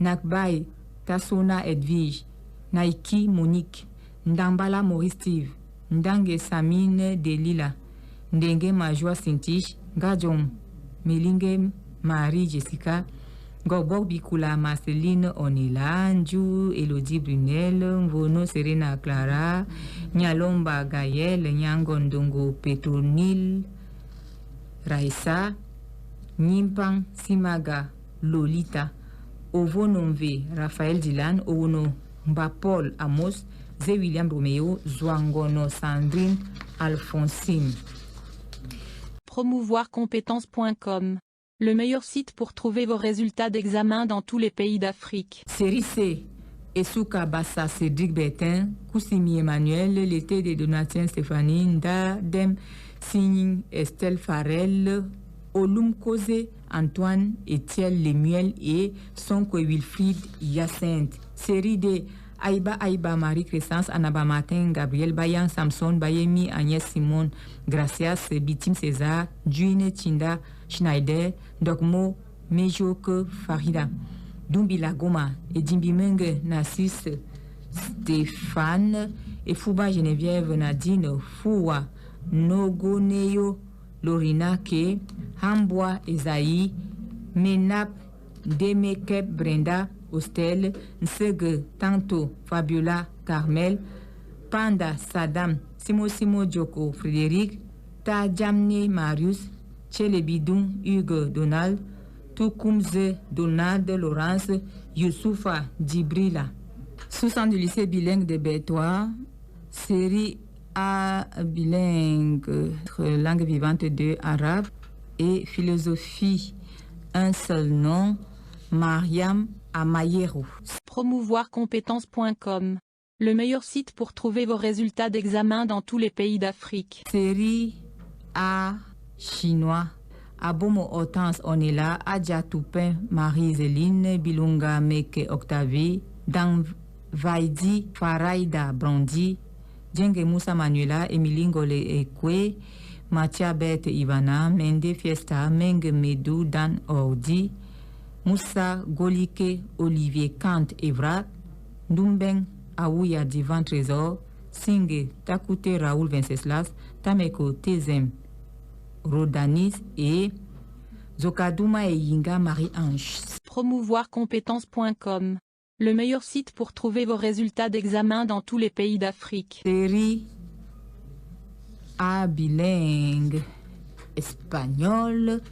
Nakbay Tassona Edwige, Naiki Monique, Ndambala Maurice Steve, Ndange Samine Delila, Ndenge Majwa Sintich, Gadjom Melinge Marie Jessica, Gobok Bikula Marceline Onila, Ndjou Elodie Brunel, Mvono Serena Clara, Nyalomba Gaël, Nyangondongo Petronil Raissa, Nimpang Simaga Lolita, Ovonomve Raphaël Dylan, Owono Mbapol Amos, Zé William Romeo, Zouangono Sandrine Alphonsine. Promouvoircompétences.com, le meilleur site pour trouver vos résultats d'examen dans tous les pays d'Afrique. Série C, Esouka Bassa Cédric Bertin, Koussimi Emmanuel, L'été de Donatien Stéphanie, Nda Dem Signing Estelle Farel, Olum Kose Antoine, Etienne Lemuel et Sonko Wilfried Hyacinthe. Série D, Aïba Marie Crescence, Anaba Martin, Gabriel Bayan, Samson, Bayemi, Agnès Simone, Gracias, Bitim César, Duine Tinda, Schneider, Dogmo, Mejoke Farida, Dumbila Goma, Edimbimenge Nassis, Stéphane, et Fouba Geneviève Nadine, Foua, Nogoneo, Lorina Ke, Hamboa Esaïe, Menap, Demekep Brenda, Hostel, Nsege Tanto, Fabiola Carmel, Panda Sadam, Simo Djoko Frédéric, Tajamne Marius, Tchelebidou Hugues Donald, Toukoumze Donald Laurence, Youssoufa Djibrila. Sous-centre du lycée bilingue de Bétois, série A bilingue, langue vivante 2 arabe et philosophie, un seul nom, Mariam Amayero. Promouvoircompétences.com, le meilleur site pour trouver vos résultats d'examen dans tous les pays d'Afrique. Série A chinois, Abomo Hortense Onela, Adja Toupin, Marie-Zéline, Bilunga Meke Octavie, Dan Vaidi Faraida Brandi, Djenge Moussa Manuela, Emilie Ngole Ekwe, Mathia Bete Ivana, Mende Fiesta, Menge Medou Dan Ordi, Moussa Golike, Olivier Kant Evra, Dumbeng Aouya Divan Trésor, Singe Takute Raoul Venceslas, Tameko Tezem Rodanis et Zokadouma et Yinga Marie-Ange. Promouvoircompétences.com, le meilleur site pour trouver vos résultats d'examen dans tous les pays d'Afrique. Série A bilingue espagnol,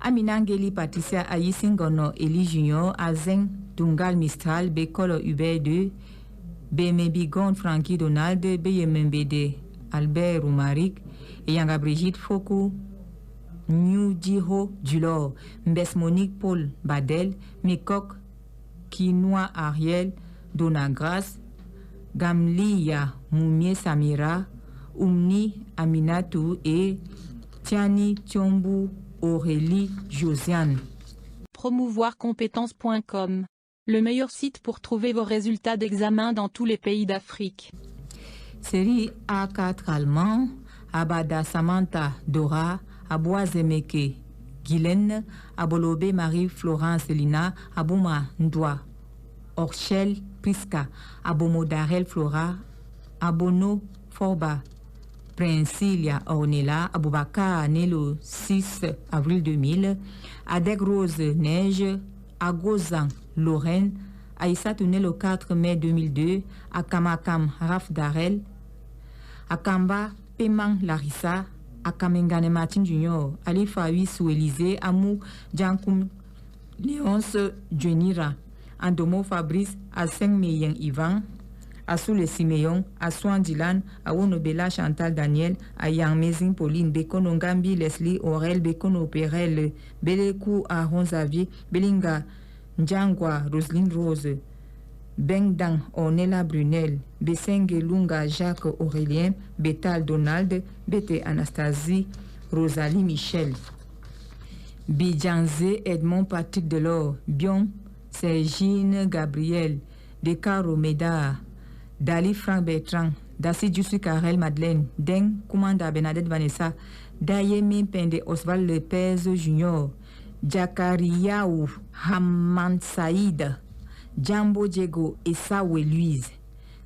Aminangeli Patricia Ayisingono Eli Junior, Azen Dungal Mistral, Bekolo Hubert 2, Bemebigon Frankie Donald, Beyemembede Albert Roumaric, Yanga Brigitte Foucault, New Diho Dulor, Mbes Monique Paul Badel, Mekok Kinoa Ariel, Donagras, Gamlia Moumie Samira, Oumni Aminatou et Tiani Tiombu Aurélie Josiane. Promouvoircompétences.com, le meilleur site pour trouver vos résultats d'examen dans tous les pays d'Afrique. Série A4 allemand, Abada Samantha Dora, Aboazemeke Guylaine, Abolobe Marie-Florence Lina, Abouma Ndwa, Orchel Priska, Abomodarel Flora, Abono Forba, Princilia Ornella, Aboubaka né le 6 avril 2000, Adek Rose Neige, Agozan Lorraine, Aïssatou né le 4 mai 2002, Akamakam Raf Darel, Akamba Pemang Larissa, Akamengane Martin Junior, Ali Fawi Souélizé, Amou Djankoum Léonce Djenira, Andomo Fabrice, Aseng Meyen Ivan, Assoule Siméon, Aswan Dylan, Awonobela Chantal Daniel, Ayang Mezing Pauline, Bekono Ngambi Leslie Aurel, Bekono Perel, Belekou Aaron Xavier, Belinga Njangwa Roselyne Rose, Bengdang Ornella Brunel, Besenge Lunga Jacques Aurélien, Betal Donald, Bete Anastasie, Rosalie Michel, Bidjanze Edmond Patrick Delors, Bion Sergine Gabriel, Descaro Médard, Dali Franck Bertrand, Dassi Jussi Karel Madeleine, Deng Koumanda Bernadette Vanessa, Dayemi Pende Oswald Lepez Junior, Jakariaou Hamman Saïd, Djambo Diego Essaoué Louise,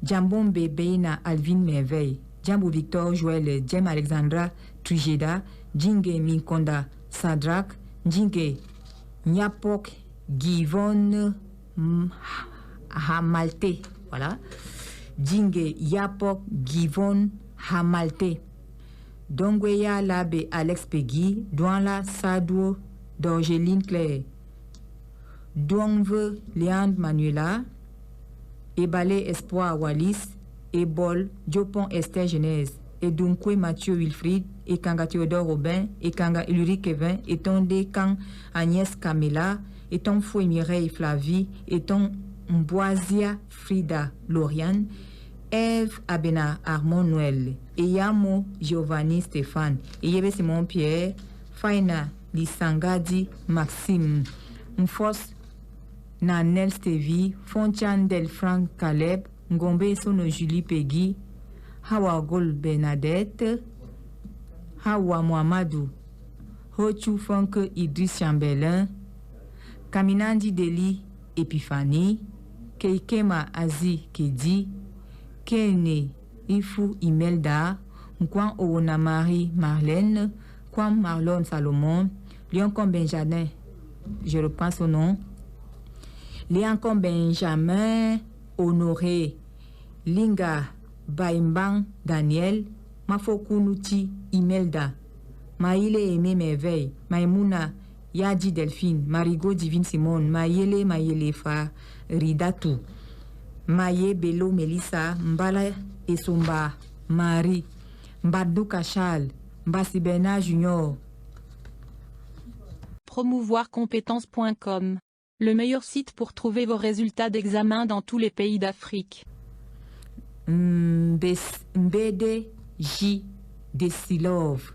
Djambombe Beina Alvin Merveille, Djambo Victor Joël Djem Alexandra Trujeda, Djingue Minkonda Sadrak, Djingue Nyapok Givon Hamalte, voilà. Djingue Yapok Givon Hamalte, Dongweya Labe Alex Peggy, Douanla Sadou d'Orgeline Claire, Douanve Léandre Manuela, Ebale Espoir Wallis, Ebol Diopon Esther Genèse, Edunkwe Mathieu Wilfried, Ekanga Théodore Robin, Ekanga Ulrich Kevin, Etonde Kang Agnès Camilla, Eton Foué Mireille Flavie, Eton Mboisia Frida Lauriane, Eve Abena Armand Noël, Eyamo Giovanni Stéphane, Eyebe Simon Pierre, Faina Lisangadi Maxime, Mfos Nanel Stevie, Fontian Del Franck Caleb, Ngombe Sono Julie Peggy, Hawa Gol Bernadette, Hawa Mohamadou, Hochu Fonk Idriss Chambelin, Kaminandi Deli Epiphanie, Keikema Azi Kedi, Kene Ifu Imelda, Nkwan Owona Marie Marlène, Kwam Marlon Salomon, Léoncom Benjamin, je reprends son nom, Léoncom Benjamin Honoré, Linga Baimbang Daniel, Mafokunuti Imelda, Maïle Aimé Merveille, Maïmouna Yadi Delphine, Marigot Divine Simone, Mayele Faridatu, Maye Bello Melissa, Mbala Esomba Marie, Mbadou Kachal, Mbasibena Junior. Promouvoircompétences.com, le meilleur site pour trouver vos résultats d'examen dans tous les pays d'Afrique. Mbede J. Desilov,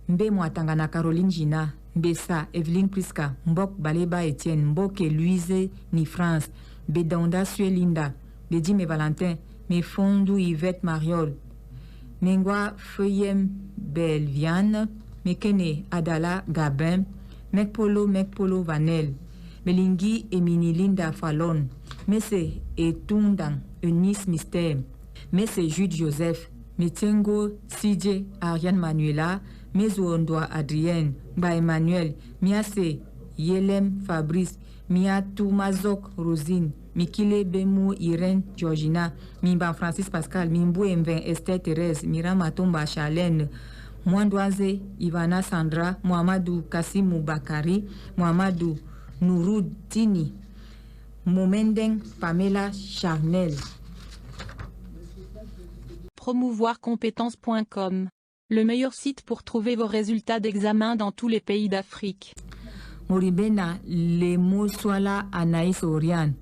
Mbe Mwatangana Caroline Gina, Mbessa Evelyne Priska, Mbok Baleba Etienne, Mboke Louise Ni France, Bedonda Suelinda, Bedime Valentin, Mefondu Yvette Mariol, Mengwa Feuillem Belviane, Mekene Adala Gabin, Mekpolo Vanel, Melingi Emini Linda Fallon, Messe Etundang Eunice Mystère, Messe Jude Joseph, Metengo CJ Ariane Manuela, Mezoondoa Adrienne, Ba Emmanuel, Miase Yelem Fabrice, Miatou Mazok Rosine, Mikile Bemou Irène Georgina, Mimba Francis Pascal, Mimbo Mvin Esther Thérèse, Mira Matomba Charlène, Mwandoise Ivana Sandra, Mohamedou Kassimou Bakari, Mohamedou Nouroudini, Momendeng Pamela Charnel. Promouvoircompétences.com, le meilleur site pour trouver vos résultats d'examen dans tous les pays d'Afrique. Moribena Lemo Swala Anaïs Oriane,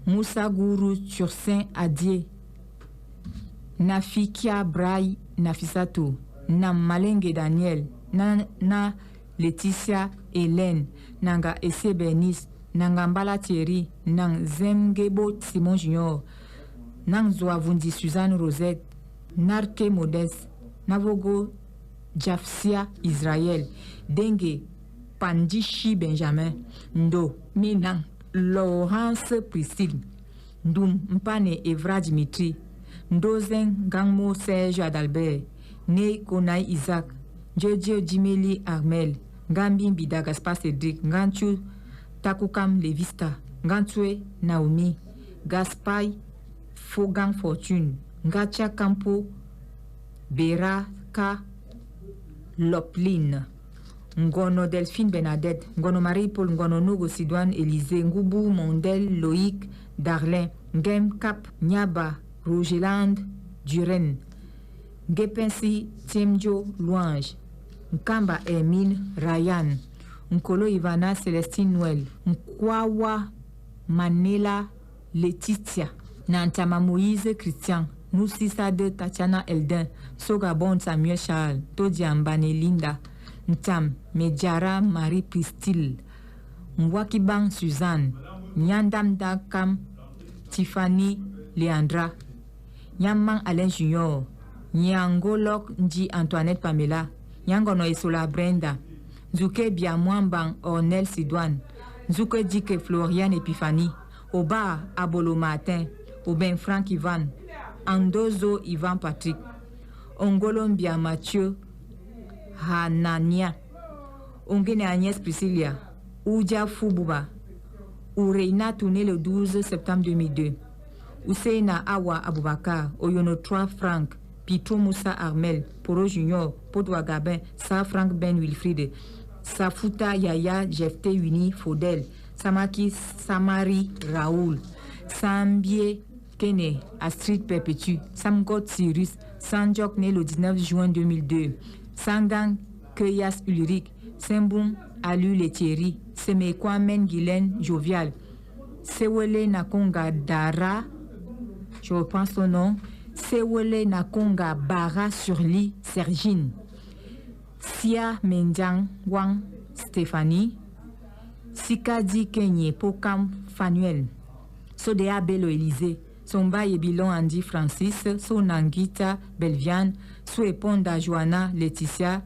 Moussa Gourou Tursin Adie, Nafikia Braille Nafisato, Nam Malenge Daniel, Na Laetitia Hélène, Nanga Esse Bernice, Nangambala Thierry, Nang Zemgebo Simon Junior, Nang Zoavundi Suzanne Rosette, Narke Modeste, Navogo Jafsia Israël, Dengue Pandichi Benjamin, Ndo Minang Laurence Priscille, Ndoum Mpane Evra Dimitri, Ndozen Gangmo Serge Adalbert, Ne Konai Isaac, Jojo Jimeli Armel, Gambin Bida Gaspar Cédric, Nganchu Takukam Levista, Ngantue Naomi, Gaspar Fogang Fortune, Ngacha Campo Beraka Loplin, Ngono Delphine Bernadette, Ngono Marie-Paul, Ngono Nogo Sidoine Élysée, Ngoubou Mondel Loïc Darlin, Ngem Cap Nyaba Rogeland Duren, Gepensi Tiemjo Louange, Nkamba Hermine Ryan, Nkolo Ivana Célestine Noël, Nkwawa Manela Laetitia, Nantama Moïse Christian, Noussissa de Tatiana Eldin, Sogabon Samuel Charles, Todiambane Linda, Ntam Medjara Marie Pristil, Mwakibang Suzanne, Nyandam Dakam Tiffany Leandra, Nyamang Alain Junior, Nyangolok Nji Antoinette Pamela, Nyangono Isola Brenda, Nzuke Biamwambang Ornel Sidouane, Nzuke Dike Florian Epiphanie, Oba Abolo Martin, Aubin Franck Ivan, Andozo Ivan Patrick, Ongolombia Mathieu Hanania, Ongene Agnès Priscilla, Oudia Foubouba, Oureina tourné le 12 septembre 2002, Ousseina Awa Aboubakar, Oyono 3 Franck, Pitro Moussa Armel, Poro Junior, Podwa Gabin, Sa Franck Ben Wilfried, Safuta Yaya Jefté Uni Faudel, Samaki Samari Raoul, Sambie Kene Astrid Perpétue, Samgot Cyrus, Sanjok né le 19 juin 2002, Sangang Keyas Ulrich, Sembung Alu Lethierry, Semekwa Men Guylaine Jovial, Sewele Nakonga Dara, je reprends son nom, Sewele Nakonga Bara Surli Sergine, Sia Mendiang Wang Stéphanie, Sikadi Kenye Pokam Fanuel, Sodea Bello Élysée, Somba Yebilon Andy Francis, Sonangita Belviane, Soueponda Joanna Laetitia,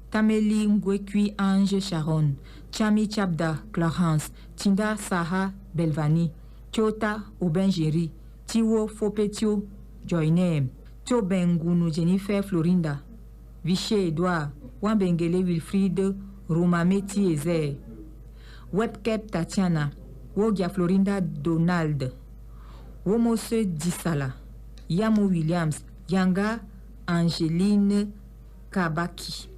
Tameli Ngwekui Ange Sharon, Chami Chabda Clarence, Tinda Saha Belvani, Chota Obengeri, Tiwo Fopetio Joynem, Tobengunu Jennifer Florinda, Viché Edouard, Wambengele Wilfried Romameti Ezer, Webkep Tatiana, Wogia Florinda Donald, Womose Dissala, Yamo Williams, Yanga Angeline Kabaki.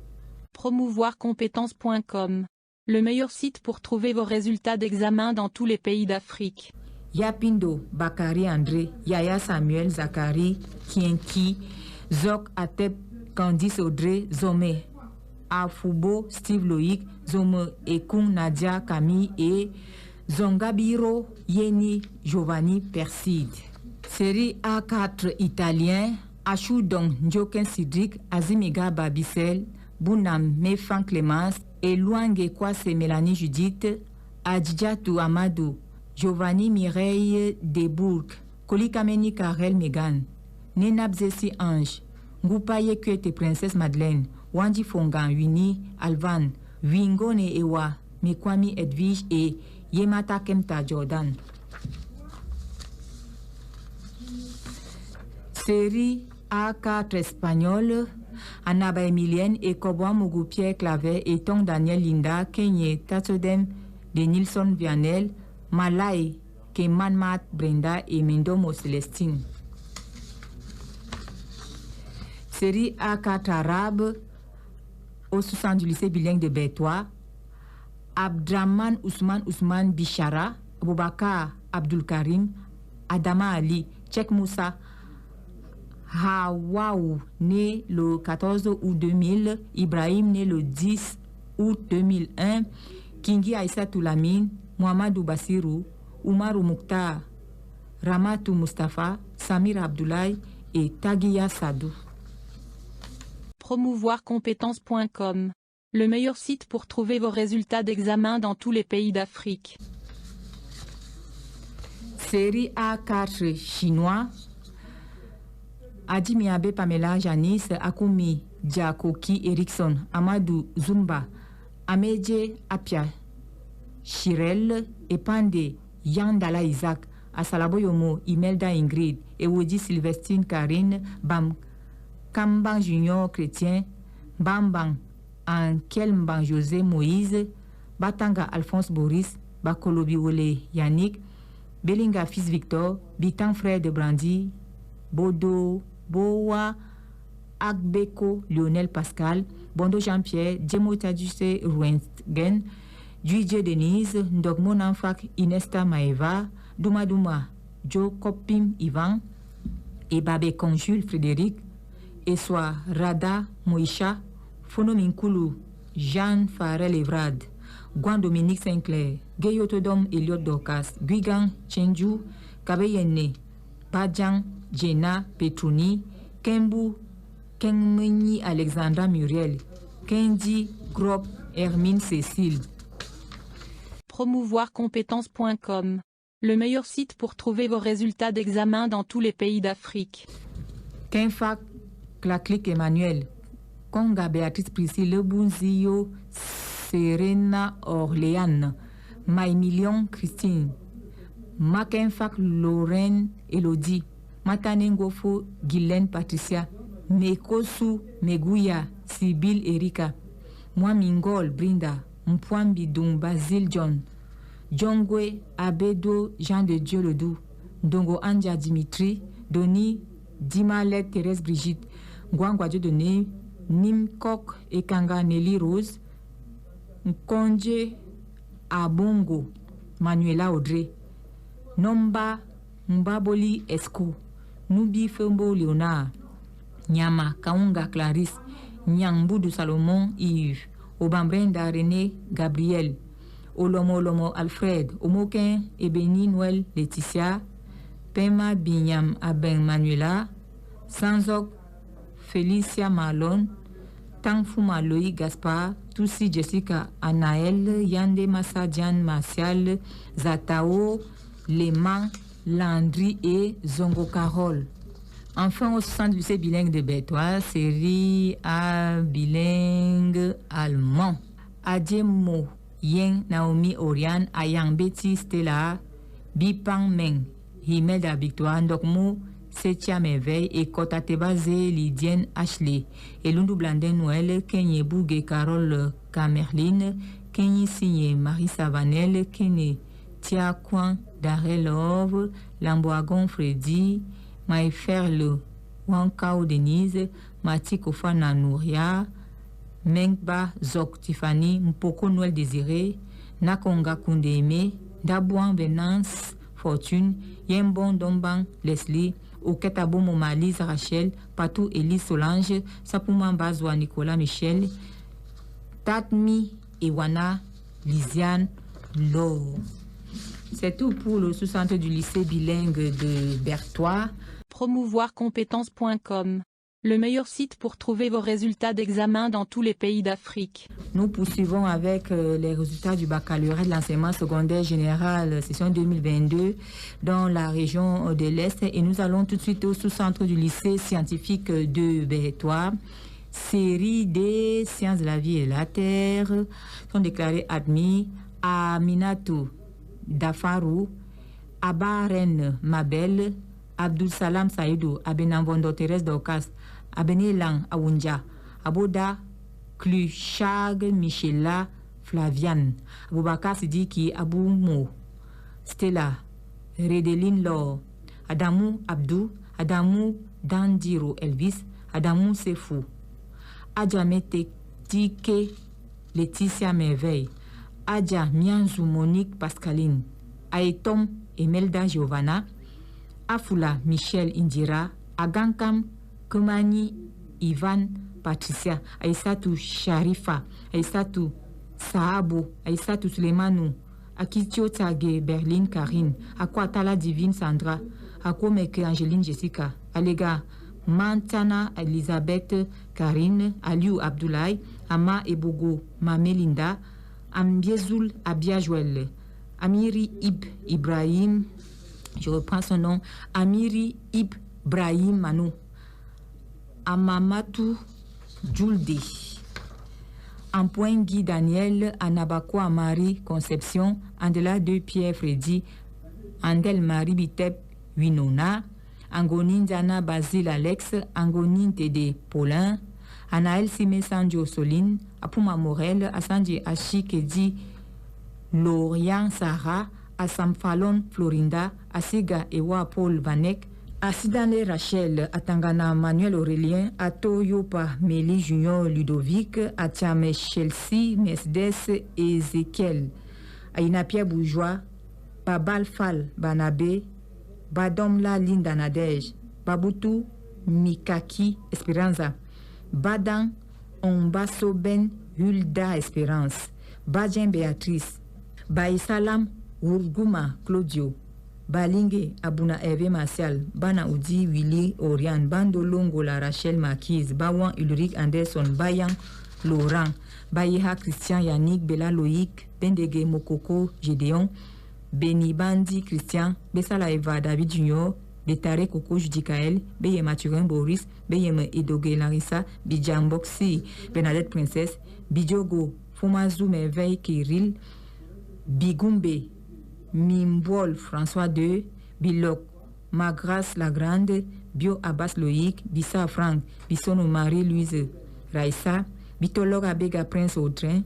Promouvoircompétences.com, le meilleur site pour trouver vos résultats d'examen dans tous les pays d'Afrique. Yapindo Bakari André, Yaya Samuel Zakari, Kienki, Zok Atep Candice Audrey, Zome Afubo Steve Loïc, Zome Ekung Nadia Camille et Zongabiro Yeni Giovanni Perside. Série A4 italien, Achoudong Njoken Sidrik, Azimiga Babissel, Bounam Mefan Clémence et Luange Kwase Mélanie Judith, Adjatou Amadou, Giovanni Mireille Debourg, Kolikameni Karel Megan, Nenabzesi Ange, Ngoupaye Kwete Princesse Madeleine, Wandi Fongan Wini Alvan, Wingone Ewa, Mekwami Edwige et Yemata Kemta Jordan. Série A4 espagnole, Anaba Emilienne et Koboa Mougou Pierre Clavet et Tong Daniel Linda, Kenye Tatsodem de Nilson Vianel, Malay Keman Mat Brenda et Mendomo Célestine. Série A4 arabe, au 60 du lycée bilingue de Bertois, Abdraman Ousmane Bichara, Aboubakar Abdul Karim, Adama Ali, Tchek Moussa, Hawaou, né le 14 août 2000, Ibrahim, né le 10 août 2001, Kingi Aïssa Toulamine, Mohamedou Bassirou, Oumarou Mouktar, Ramatou Mustafa, Samir Abdoulaye et Tagiya Sadou. Promouvoircompétences.com, le meilleur site pour trouver vos résultats d'examen dans tous les pays d'Afrique. Série A4 chinois, Adi Miabe Pamela Janice, Akumi Diakoki Erickson, Amadou Zumba, Amédje Apia, Chirel Epande, Yandala Isaac, Asalabo Yomo, Imelda Ingrid, Ewodi Sylvestine Karine, Bam Kambang Junior Chrétien, Bambang Ankelmbang José Moïse, Batanga Alphonse Boris, Bakolobi Wole Yannick, Belinga Fils Victor, Bitan Frère de Brandy, Bodo Boa Agbeko Lionel Pascal, Bondo Jean-Pierre, Djemo Tadjuse Rouentgen, Djidje Denise, Ndogmo Nanfak Inesta Maeva, Douma Douma, Joe Kopim Ivan et Babekon Jules Frédéric, et soit Rada Moïcha, Fonominkulu, Jeanne Farel Evrade, Gouan Dominique Sinclair, Gayotodom Eliot Dorcas, Guigan Chenju, Kabeyene, Padjan, Jenna Petrouni, Kembu, Kengmeni Alexandra Muriel, Kendi Grop Hermine Cécile. Promouvoircompétences.com, le meilleur site pour trouver vos résultats d'examen dans tous les pays d'Afrique. Kenfak Claclic Emmanuel, Konga Béatrice Priscille Bunzio, Serena Orléane, Maïmillion Christine, Makenfak Lorraine Elodie, Matanengofo Guylaine Patricia, Mekosu Meguya Sibyl Erika, Mwamingol Brinda, Mpwambi Dum Basile John, Jongwe Abedo Jean de Dieu Ledoux, Dongo Anja Dimitri, Doni Dimalet Thérèse Brigitte, Gwangwa Dieudonné, Nim Kok Ekanga Nelly Rose, Nkonje Abongo Manuela Audrey, Nomba Mbaboli Esco, Nubi Fembo Léonard, Nyama Kaunga Clarisse, Nyangboudou Salomon Yves, Obambrenda René Gabriel, Olomo Alfred, Omoken Ebeni Noël Laetitia, Pema Binyam Aben Manuela, Sanzok Félicia Marlon, Tangfuma Loïc Gaspard, Toussi Jessica Anaël, Yande Massa Diane Martial, Zatao, Léman, Landry et Zongo Carole. Enfin, au centre du lycée bilingue de Bertois, série A bilingue allemand. Adjemo, Yen, Naomi, Oriane, Ayang, Betty, Stella, Bipang Meng, Himelda Victoire, Ndokmo, Setia Merveille et Kotatebase, Lydienne Ashley, et Lundu Blandin Noël, Kenye Bougue, Carole Camerline, Kenye Signé, Marie Savanel, Kenye Tia Kwan, Darel Love, Lamboagon Freddy, Maïferle, Wankao Denise, Mati Kofana Nouria, Mengba Zok Tiffany, Mpoko Noël Désiré, Nakonga Kundeme, Dabouan Venance Fortune, Yembon Domban Leslie, Oketabo Momalise Rachel, Patou Elise Solange, Sapouman Bazwa Nicolas Michel, Tatmi Ewana Lisiane Laure. C'est tout pour le sous-centre du lycée bilingue de Bertois. Promouvoircompétences.com, le meilleur site pour trouver vos résultats d'examen dans tous les pays d'Afrique. Nous poursuivons avec les résultats du baccalauréat de l'enseignement secondaire général session 2022 dans la région de l'Est et nous allons tout de suite au sous-centre du lycée scientifique de Bertois. Série des sciences de la vie et de la terre sont déclarés admis Aminatou Dafarou, Abaren Mabel, Abdul Salam Saïdou, Abenambondo Thérèse Dorcas, Abenelang Aounja, Aboda Kluchag Michela Flaviane, Aboubakar Sidiki Aboumo, Stella, Redeline Laure, Adamou Abdou, Adamou Dandiro Elvis, Adamou Sefou, Adjamete Tike Laetitia Merveille, Adja Mianzou Monique Pascaline, Aetom Emelda Giovanna, Afula Michel Indira, Agankam Komani Ivan Patricia, Aïssatou Sharifa, Aïssatou Saabo, Aïssatou Suleimanou, Akitio Tage Berlin Karine, Akwatala Divine Sandra, Akomeke Angeline Jessica, Alega Mantana Elisabeth Karine, Aliou Abdoulaye, Ama Ebogo Mamelinda, Ambiezoul Abia Joël, Amiri Ib Ibrahim, je reprends son nom, Amiri Ibrahim Manou, Amamatou Djoulde, Ampoingui Daniel, Anabakwa Marie Conception, Andela de Pierre Freddy, Andel Marie Bitep Winona, Angonine Diana Basile Alex, Angonine Tédé Paulin, Anaël Simé Sanjo Soline, Apuma Morel, Assanji Achikedi Lorian Sarah, Asamfalon Florinda, Asiga Ewa Paul Vanek, Asidane Rachel, Atangana Manuel Aurélien, Atoyopa Mélie Junior Ludovic, Atiame Chelsea, Mercedes Ezekiel, Aina Pierre Bourgeois, Babal Fall Banabé, Badomla Linda Nadège, Babutu Mikaki Esperanza, Badan Ombasoben Hulda Esperance, Badjen Beatrice, Baisalam Urguma Claudio, Balinge Abuna Hervé Martial, Bana Oudi Willy Oriane, Bandolongo la Rachel Marquise, Bawan Ulrich Anderson, Bayan Laurent, Bayeha Christian Yannick, Bella Loïc, Bendege Mokoko Gédéon, Beni Bandi Christian, Bessala Eva David Junior, Betare Koko Judikael, Beye Mathurin Boris, Beyeme Edoge Larissa, Bidjan Boxi, Bernadette Princesse, Bidjogo, Fomazou Merveille Kirill, Bigumbe, Mimbol François II, Bilok, Magras Lagrande, Bio Abbas Loïc, Bissa Franck, Bissono Marie-Louise Raissa, Bitolog Abega Prince Audrin,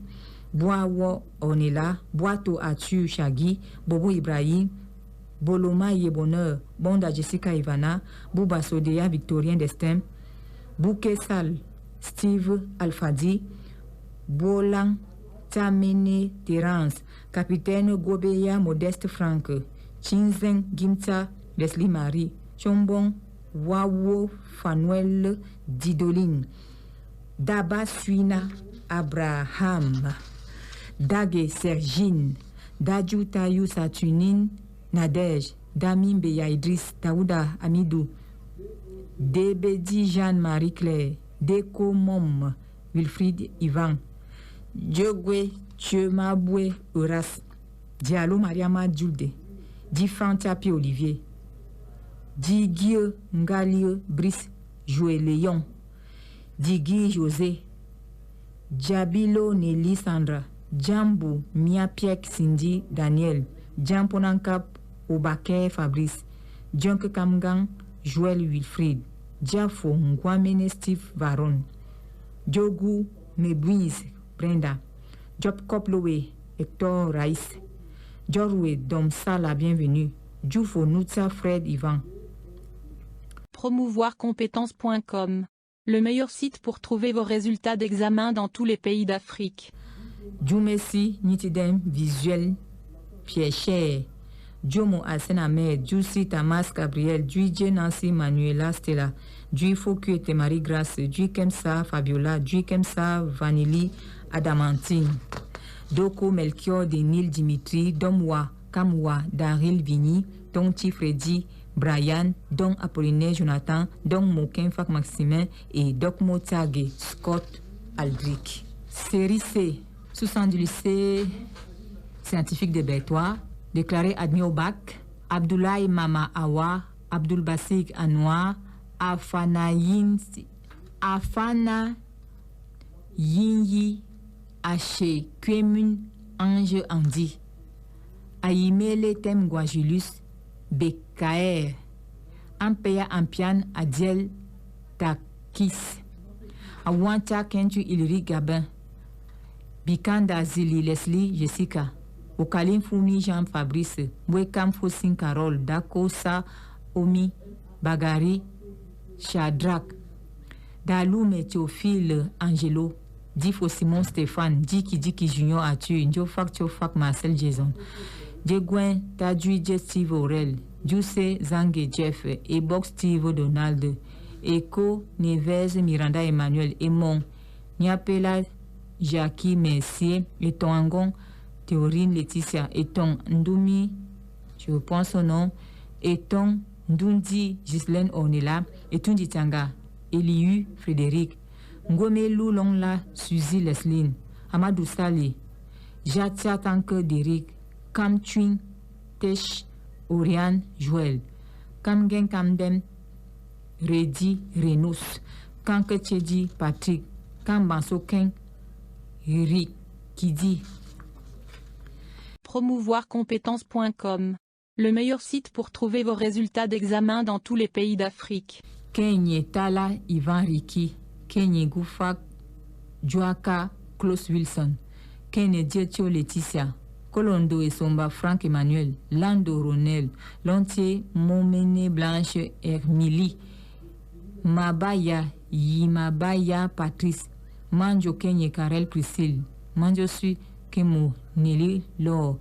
Boawo Onela, Boato Atu Chagui, Bobo Ibrahim, Boloma Yebonheur, Bonda Jessica Ivana, Bouba Sodea Victorien Destin, Bouke Sal, Steve Alfadi, Bolang Tamene Terence, Capitaine Gobeya Modeste Franck, Chinzeng Gimta Leslie Marie, Chombon Wawo Fanuel Didolin, Daba Suina Abraham, Dage Sergine, Dadju Tayou Satunine, Nadej, Damim Beya Idriss, Daouda Amidou, Debedi Jeanne-Marie Claire, Deko Mom, Wilfried Ivan, Djogwe Tchemabwe Uras, Diallo Mariama Djulde, Di Fantapi Olivier, Di Guy Ngalio Brice Joué Léon, Di Guy José, Djabilo Nelly Sandra, Djambu Miapiek Cindy Daniel, Djamponankap Obake Fabrice, Djonke Kamgang Joël Wilfried, Diafo Ngwamene Steve Varon, Djogu Mebouise Brenda, Job Koplowe Hector Raïs, Jorwe Domsa la bienvenue, Djoufo Noutsa Fred Ivan. Promouvoircompétences.com, le meilleur site pour trouver vos résultats d'examen dans tous les pays d'Afrique. Djoumessi Nitidem Visuel Pierre Djomo Asename, Djousi Tamas Gabriel, Djouidje Nancy Manuela Stella, Djui Fokuete Marie Grace, Djui Kemsa Fabiola, Djui Kemsa Vanili Adamantine, Doko Melchior Denil Dimitri, Domwa Kamwa Daril Vini, Don Freddy Brian, Don Apollinaire Jonathan, Don Moquin Fak Maximin et Doc Motage Scott Aldrich. Série C, sous-sang du lycée scientifique de Bertois, déclaré admis au bac, Abdoulaye Mama Awa, Abdul Basik Anwar, Afana Yinyi, Ache Kwemun Ange Andi, Aimele Tem Guajulus, Bekaer, Ampeya Ampian Adiel Takis, Awanta Kentu Ilri Gabin, Bikanda Zili Leslie Jessica, Okalim Foumi Jean Fabrice, Mwekam Fosin Carole, Dakosa Omi, Bagari, Shadrach, Daloume Théophile Angelo, Difo Simon Stéphane, Diki Junior Atu, Ndiofak Marcel Jason, Djegwen Tadjui Steve Aurel, Djousse Zange Jeff, Ebox Steve Donald, Eko Neves Miranda Emmanuel, Emon, Niapela Jackie Mercier, Etongon Théorine Laetitia, Eton Ndoumi, je pense son nom, Eton Ndundi Ghislaine Ornella, Etundi Tanga, Eliu Frédéric, Ngome Longla Suzy Lesline, Amadou Sali, Jatia Tanke Derek, Kam Twin Tesh Oriane Joël, Kamgen Kamdem Redi Renous, Kanke Tchedi Patrick, Kambanso Ken Eric Kidi. Promouvoircompétences.com, le meilleur site pour trouver vos résultats d'examen dans tous les pays d'Afrique. Kenye Tala Ivan Riki, Kenye Goufak Joaka Klaus Wilson, Kenye Dietio Laetitia, Colondo et Somba Franck Emmanuel, Lando Ronel, Lontier Momene Blanche Hermili, Mabaya Yimabaya Patrice, Manjo Kenye Karel Priscille, Manjo Sui Kemo Nelly Laure,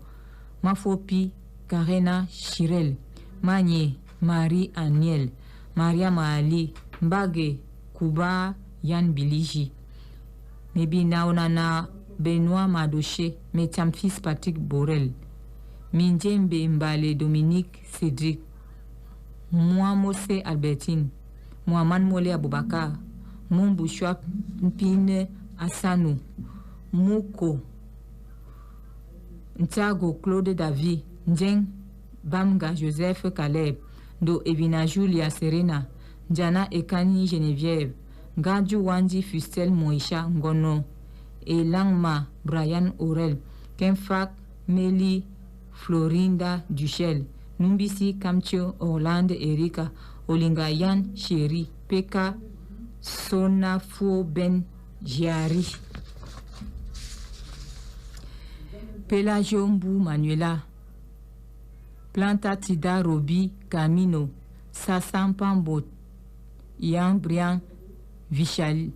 Mafopi Karena Chirel, Magne Marie Aniel, Mariam Ali, Mbage, Kuba, Yann Biliji. Mebina onana Benoît Madoché, Metiam fils Patrick Borel. Mindjembe Mbale Dominique Cédric. Moi Mose Albertine. Mohamed Mole Aboubakar. Mombouchoua Mpine Assanou. Mouko. Ntiago Claude David. Ndjeng Bamga Joseph Caleb. Do Evina Julia Serena. Diana Ekani Geneviève. Gadju Wandi Fustel Moïcha Ngono. Elangma Brian Aurel. Kenfak Meli Florinda Duchel. Numbisi Kamcho Orlando Erika. Olinga Yan Chéri. Peka Sonafo Ben Jiari. Pelagio Mbu Manuela. Planta Tida Robi Camino. Sasampambot. Yan Brian Vichal.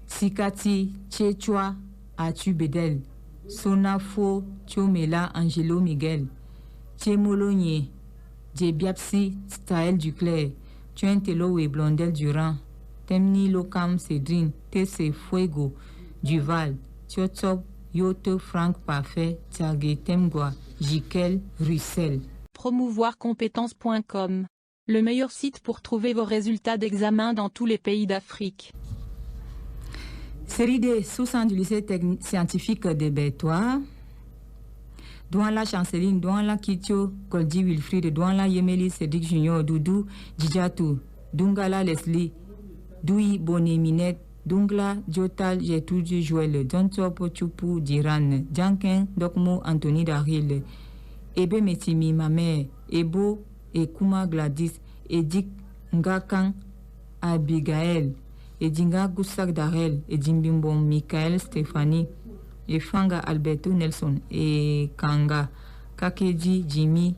Sikati Chechua Atu Bedel. Sonafo Chomela Angelo Miguel. Chemolonye Djebiapsi Staël Duclerc. Tuentelo et Blondel Durand. Temni Lokam Cédrine. Tese Fuego Duval. Tiotop Yote Franck Parfait. Tiagé Temgwa. Jikel Russell. Promouvoircompétences.com. Le meilleur site pour trouver vos résultats d'examen dans tous les pays d'Afrique. Série des sous-centres du lycée scientifique de Bétois. Douala Chanceline, Douala Kitio, Koldi Wilfried, Douala Yemeli Cédric Junior, Doudou Djidjatou, Dungala Leslie, Doui Bonéminette, Dungla Djotal Jetouji Joël, Dontopo Chupu Diran, Janken Dokmo Anthony Daril, Ebe Metimi Mamé, Ebo Ekuma Gladys, Edik Ngakan Abigail, Edinga Goussak Darel, Edimbimbom Michael Stéphanie, Efanga Alberto Nelson, et Kanga Kakeji Jimmy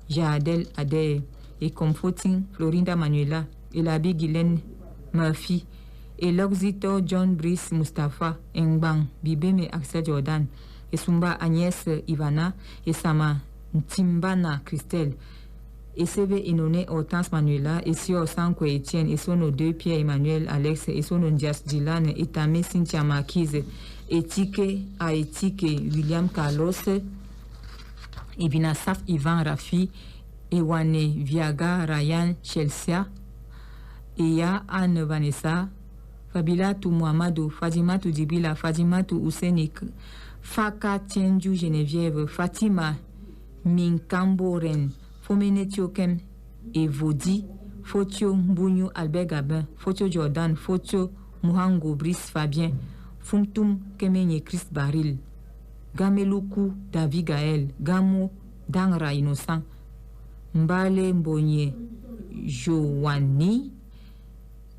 Jadel Adair, et Comforting Florinda Manuela, et l'abbé Guylaine Murphy, et l'Oxito John Brice Mustafa, Ngbang Bibeme Axel Jordan, et Sumba Agnès Ivana, et Sama Ntimbana Christelle, et CV Inone Hortense Manuela, et Sio Sanko Etienne, et Sono 2 Pierre Emmanuel Alex, et Sono Ndias Dylan, et Tamé Cynthia Marquise, et Tike Aetike William Carlos, et Binasaf Ivan Rafi, et Wane Viaga Ryan Chelsea, et Ya Anne Vanessa, Fabilatou Mohamedou, Fadimatou Dibila, Fadimatou Ousenik, Faka Tienju Geneviève, Fatima Minkambo Ren, Fomene Tiokem et Vodi, Fotio Mbougnou Albert Gabin, Fotio Jordan, Fotio Mouhango Brice Fabien, Fumtum Kemenye Chris Baril, Gameluku David Gaël, Gamo Dangra Innocent, Mbale Mbonye Joani,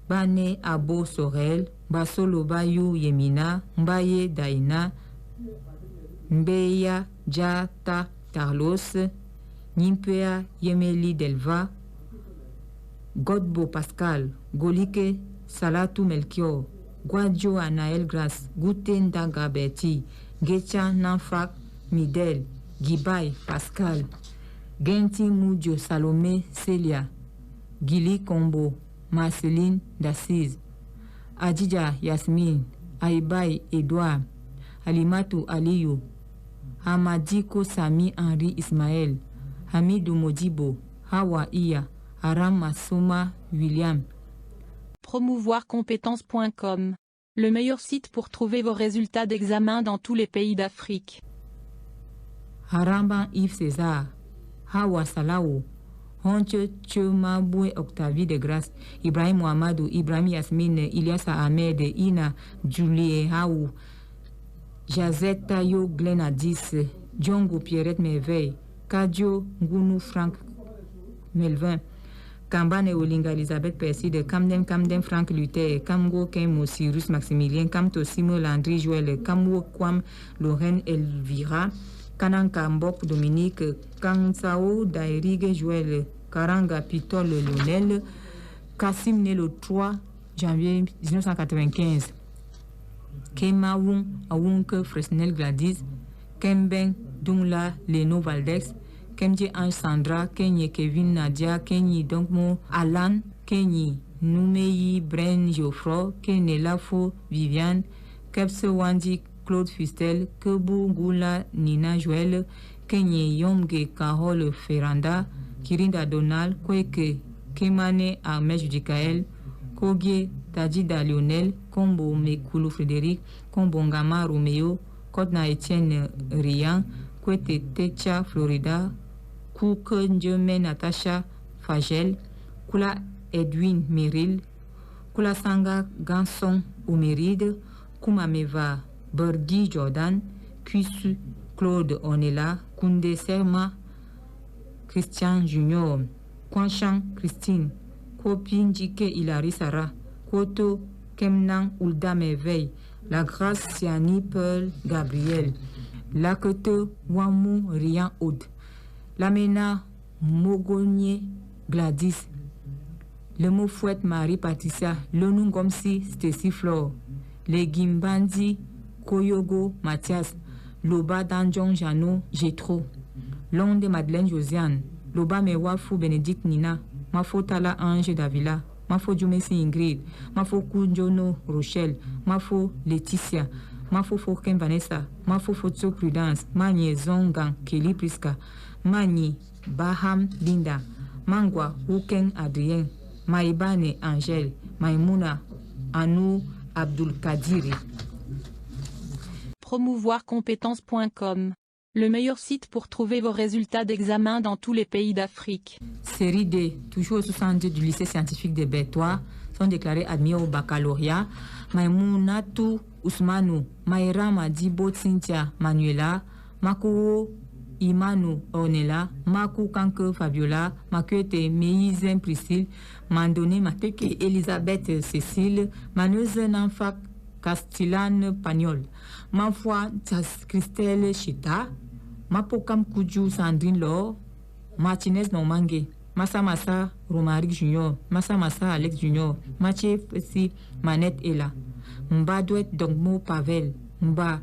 Bane Abo Sorel, Basolo Bayou Yemina, Mbaye Daina, Mbeya Jata Carlos, Nimpea Yemeli Delva, Godbo Pascal, Golike Salatu Melchior, Guadjo Anaël Grasse, Gouten Dagabeti, Getcha Nanfak Midel, Gibay Pascal, Genti Moudjo Salomé Celia, Gili Kombo, Marceline Dassiz, Adija Yasmine, Aïbaï Edouard, Alimatu Aliyu, Hamadiko Sami Henri Ismaël, Hamidou Modibo, Hawa Iya, Aram Massouma William. Promouvoircompétences.com. Le meilleur site pour trouver vos résultats d'examen dans tous les pays d'Afrique. Haramban Yves César, Hawa Salaou, Honcho Chomaboué Octavie de Grâce, Ibrahim Mohamedou, Ibrahim Yasmine, Ilyasa Ahmed, Ina Julie Haou, Jazetta Yo Glenadis, Djongo Pierrette Merveille, Kadjo Ngounou Franck Melvin, Kambane Olinga Elisabeth Perside, Kamden Franck Luther, Kamgo Kemo Cyrus Maximilien, Kamto Simo Landry Joël, Kamwo Kwam Lorraine Elvira, Kananka Mbok Dominique, Kansao Dairige Joël, Karanga Pitol Lionel, Kassim né le 3 janvier 1995, Kemaoun Aounke Fresnel Gladys, Kemben Dungla Leno Valdex, Kemje Ange Sandra, Kenye Kevin Nadia, Kenyi Donkmo Alan, Kenyi Noumeyi Bren Geoffroy, Kenye Lafo Viviane, Kepse Wandi Claude Fustel, Kebu Gula Nina Joël, Kenye Yomge Carole Ferranda, Kirinda Donald, Kweke Kemane Ahmed Judikael, Kogie Tadida Lionel, Kombo Mekulu Frédéric, Kombo Ngama Romeo, Kodna Etienne Rian, Kwete Techa Florida, Kouke Ndjeme Natacha Fagel, Kula Edwin Meril, Kula Sanga Ganson Omeride, Kumameva Berdi Jordan, Kuisu Claude Onela, Kunde Serma, Christian Junior, Kwanchan Christine, Kopin Jike Hilary Sarah, Koto Kemnan Ulda Merveille, La Grâce Siani Pearl Gabriel, Laketo Wamou Rian Aude, Lamena Mogonye Gladys, Le mot fouette Marie Patricia, Lonou Gomsi Stacy Flore, Les Gimbandi Koyogo Mathias, Loba Danjon Jano Jetro, Londe Madeleine Josiane, Loba Mewafu Bénédicte Nina, Mafo Tala Ange Davila, Mafo Jumesi Ingrid, Mafo Kunjono Rochelle, Mafo Laetitia, Mafo Foken Vanessa, Mafo Fotso Prudence, Manye Zongan Kelly Priska, Mani Baham Linda, Mangwa Wuken Adrien, Maïbane Angèle, Maïmouna Anou Abdul Kadiri. Promouvoircompétences.com, le meilleur site pour trouver vos résultats d'examen dans tous les pays d'Afrique. Série D, toujours au 62 du lycée scientifique de Bertois, sont déclarés admis au baccalauréat. Maïmounatou Ousmanou, Maïra Madibo Cynthia Manuela, Makou Imanu Ornella, Makou Kanke Fabiola, Makuete Meïzen Priscille, Mandone Mateke Elisabeth Cécile, Maneuse Nanfak Castillane Pagnol, Manfoi Christelle Chita, Mapokam Koudjou Sandrine Laure, Martinez Nomangue, Massa Massa Romaric Junior, Massa Massa Alex Junior, Mathieu Fessi Manette Ella, Mba Douet Dongmo Pavel, Mba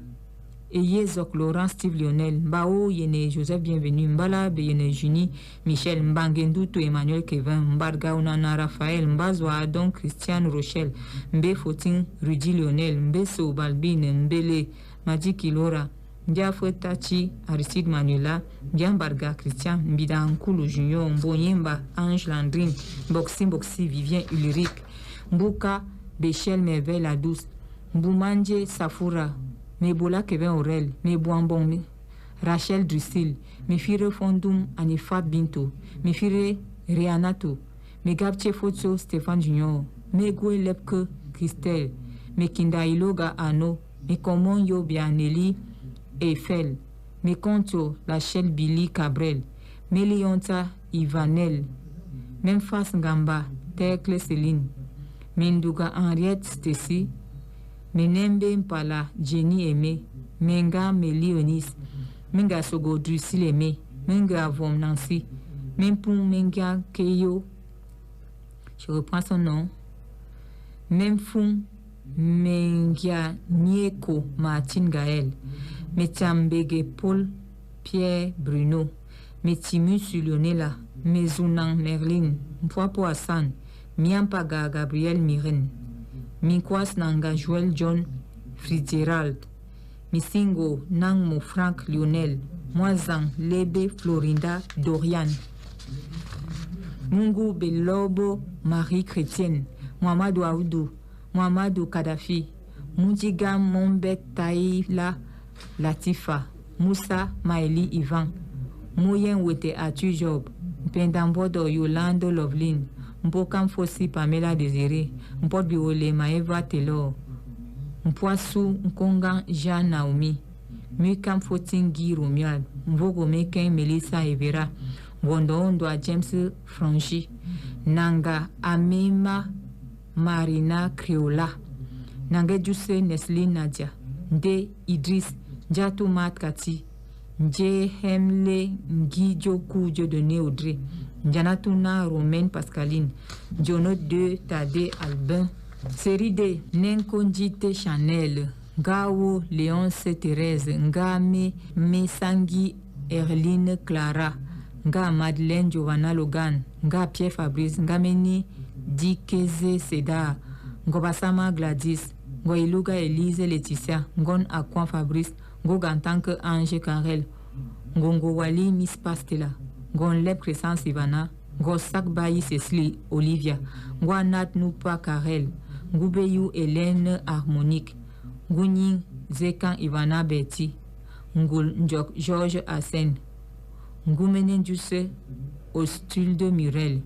Eyezok Laurent Steve Lionel, Mbao Yene Joseph Bienvenu, Mbala Beyene Juni Michel, Mbangenduto Emmanuel Kevin, Mbarga Unana Raphaël, Mbazwa Adon Christian Rochelle, Mbe Fotin Rudy Lionel, Mbeso Balbine, Mbele Majiki Laura, Ndiafo Tachi Aristide Manuela, Mbarga Christian, Mbidankulu Junior, Mbonyemba Ange Landrine, Boxi Vivien Ulrich, Mbuka Béchel Merveille La Douce, Mboumanje Safura, Mebola Kevin Aurel, Mebouambon, Rachel Drussil, Mefire Fondum Anifat Binto, Mefire Reanato, Megabche Fotso Stéphane Junior, Megwe Lepke Christelle, Mekinda Iloga Ano, Mekomon Yobia Nelly Eiffel, Mekonto Lachelle Billy Cabrel, Melionta Ivanel, Memphas Ngamba, Tekle Céline, Menduga Henriette Stacy, Menembe Mpala Jenny Aimé, Menga Melionis, Menga Sogo Drusil Aimé, Menga Vom Nancy, Mempou Menga Keyo, je reprends son nom, Memfou Mengia Nieko Martin Gaël, Metiambege Paul Pierre Bruno, Metimus Lionela, Mezounan Merlin, Mpwapo Hassan, Miampaga Gabriel Miren, Mikwas Nanga Joël John Fitzgerald, Misingo Nangmo Frank Lionel, Moazan Lebe Florinda Dorian, Mungu Belobo Marie Chrétienne, Mohamedou Aoudou, Mohamedou Kadhafi, Moudiga Mombet Taïla Latifa, Moussa Maëli Ivan, Moyen Wete Atu Job, Pendambodo Yolando Loveline, Mpokam Fossi Pamela Désiré, Mpot Biole Maeva Taylor, Mpoissou Nkonga Jean Naomi, Mukam Fotingi Romuald, Mvogo Meken Melissa Evera, Wondo James Franchi, Nanga Amema Marina Criola, Nanga Djuse Nesli Nadia, Nde Idriss Djatou Mat Kati, Nje Hemle Ngidjo Koujo de Audrey, Janatuna Romaine Pascaline, Jono 2 Tade Albin, Série D, Nenkonjite Chanel, Gao Léonce Thérèse, Ngame Mesangi Erline Clara, nga Madeleine Giovanna Logan, nga Pierre Fabrice, nga Meni Dikeze Seda, ngo Basama Gladys, ngo Iluga Elise Laetitia, ngon Akwan Fabrice, ngo Gantanke Ange Karel, ngo Wali Miss Pastela, ngo Leb Crescence Ivana, ngo Sakbayi Cecily Olivia, ngo Anat Nupa Karel, ngo Beyou Hélène Harmonique, ngo Ning Zekan Ivana Betty, ngo Njok Georges Assen, ngo Menenduse Ostulde Murel,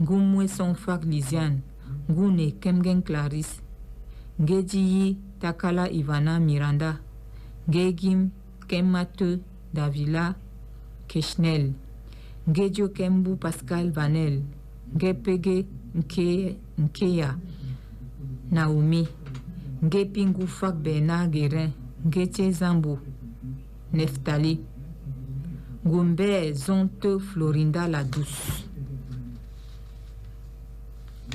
ngo Mouesson Fak Lisiane, ngo Ne Kemgen Clarisse, Ngedji Takala Ivana Miranda, Ngegim Kemate Davila Keshnel, Ngedjo Kembu Pascal Vanel, Ngepege Nkeya Naomi, Ngepingu Fak Bernard Guérin, Ngeche Zambo Neftali, Ngumbe Zonte Florinda la Douce.